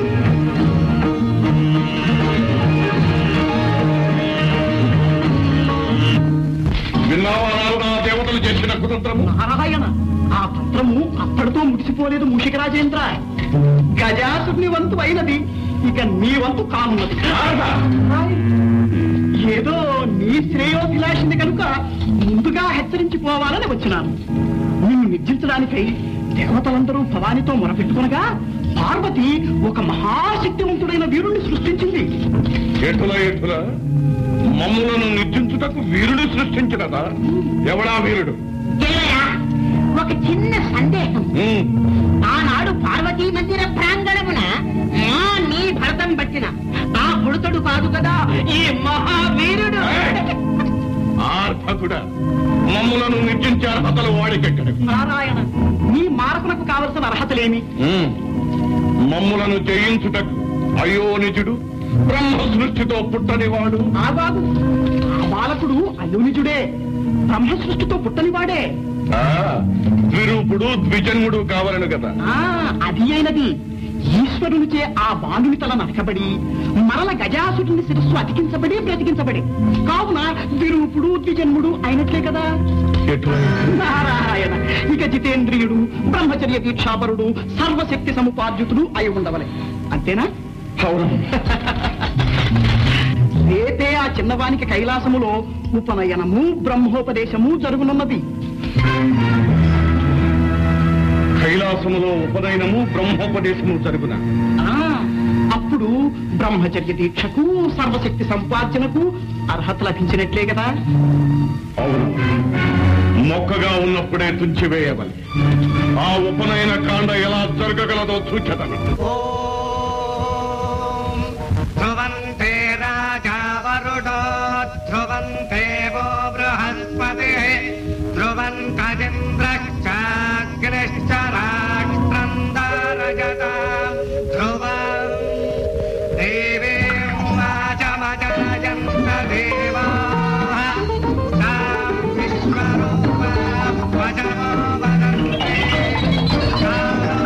[SPEAKER 7] విన్నావా నా దేవతలు చేసిన కుతంత్రము?
[SPEAKER 3] నారాయణ, ఆ తంత్రము అప్పటితో ముగిసిపోలేదు మూషిక రాజేంద్ర. గజాసుని వంతు అయినది, ఇక నీ వంతు కానున్నది. ఏదో నీ శ్రేయోభిలాషింది కనుక ముందుగా హెచ్చరించిపోవాలని వచ్చినాను. నిన్ను నిర్జించడానికై దేవతలందరూ భవానితో మొరపెట్టుకునగా పార్వతి ఒక మహాశక్తివంతుడైన వీరుణ్ణి సృష్టించింది.
[SPEAKER 7] ఎటులా మమ్ములను నిర్జించుటకు వీరుడు సృష్టించినదా? ఎవడా వీరుడు?
[SPEAKER 1] ఒక చిన్న సందేహం.
[SPEAKER 11] ఆనాడు పార్వతీ మందిర ప్రాంగణమున నీ భరతం పట్టిన ఆ పుడతడు కాదు కదా ఈ మహావీరుడు?
[SPEAKER 7] ఆర్భకుడా, మమ్ములను నిర్జించే అర్హతలు వాడికెక్కడు.
[SPEAKER 3] నారాయణ, నీ మారకునకు కావలసిన అర్హతలేమి?
[SPEAKER 7] మమ్ములను జయించుటకు అయోనిజుడు బ్రహ్మ సృష్టితో పుట్టనివాడు.
[SPEAKER 3] ఆ బాబు, ఆ బాలకుడు అయోనిజుడే, బ్రహ్మ సృష్టితో పుట్టనివాడే.
[SPEAKER 7] ద్విరూపుడు ద్విజన్ముడు కావాలను కదా.
[SPEAKER 3] అది అయినది. ఈశ్వరునిచే ఆ బాలుని తల నరకబడి మరల గజాసురుని శిరస్సు అతికించబడి బ్రతికించబడి కావున ద్విరూపుడు ద్విజన్ముడు అయినట్లే కదా. నారాయణ, ఇక జితేంద్రియుడు, బ్రహ్మచర్య దీక్షాపరుడు, సర్వశక్తి సముపార్జితుడు అయి ఉండవలే. అంతేనా?
[SPEAKER 7] అవును.
[SPEAKER 3] రేపే ఆ చిన్నవానికి కైలాసములో ఉపనయనము బ్రహ్మోపదేశము జరుగునున్నది.
[SPEAKER 7] కైలాసములో ఉపనయనము బ్రహ్మోపదేశము జరుగున.
[SPEAKER 3] అప్పుడు బ్రహ్మచర్య దీక్షకు సర్వశక్తి సంపార్జనకు అర్హత లభించినట్లే కదా.
[SPEAKER 7] అవును, మొక్కగా ఉన్నప్పుడే తుంచివేయవలే. ఆ ఉపనయన కాండ ఎలా జరగగలదో చూచెదను.
[SPEAKER 12] ధ్రువంతే రాజా వరుడో ध्रुवं देवो बृहस्पतिः ध्रुवं कजिन्द्रश्चाग्निश्च राष्ट्रं धारयतां ध्रुवं देवी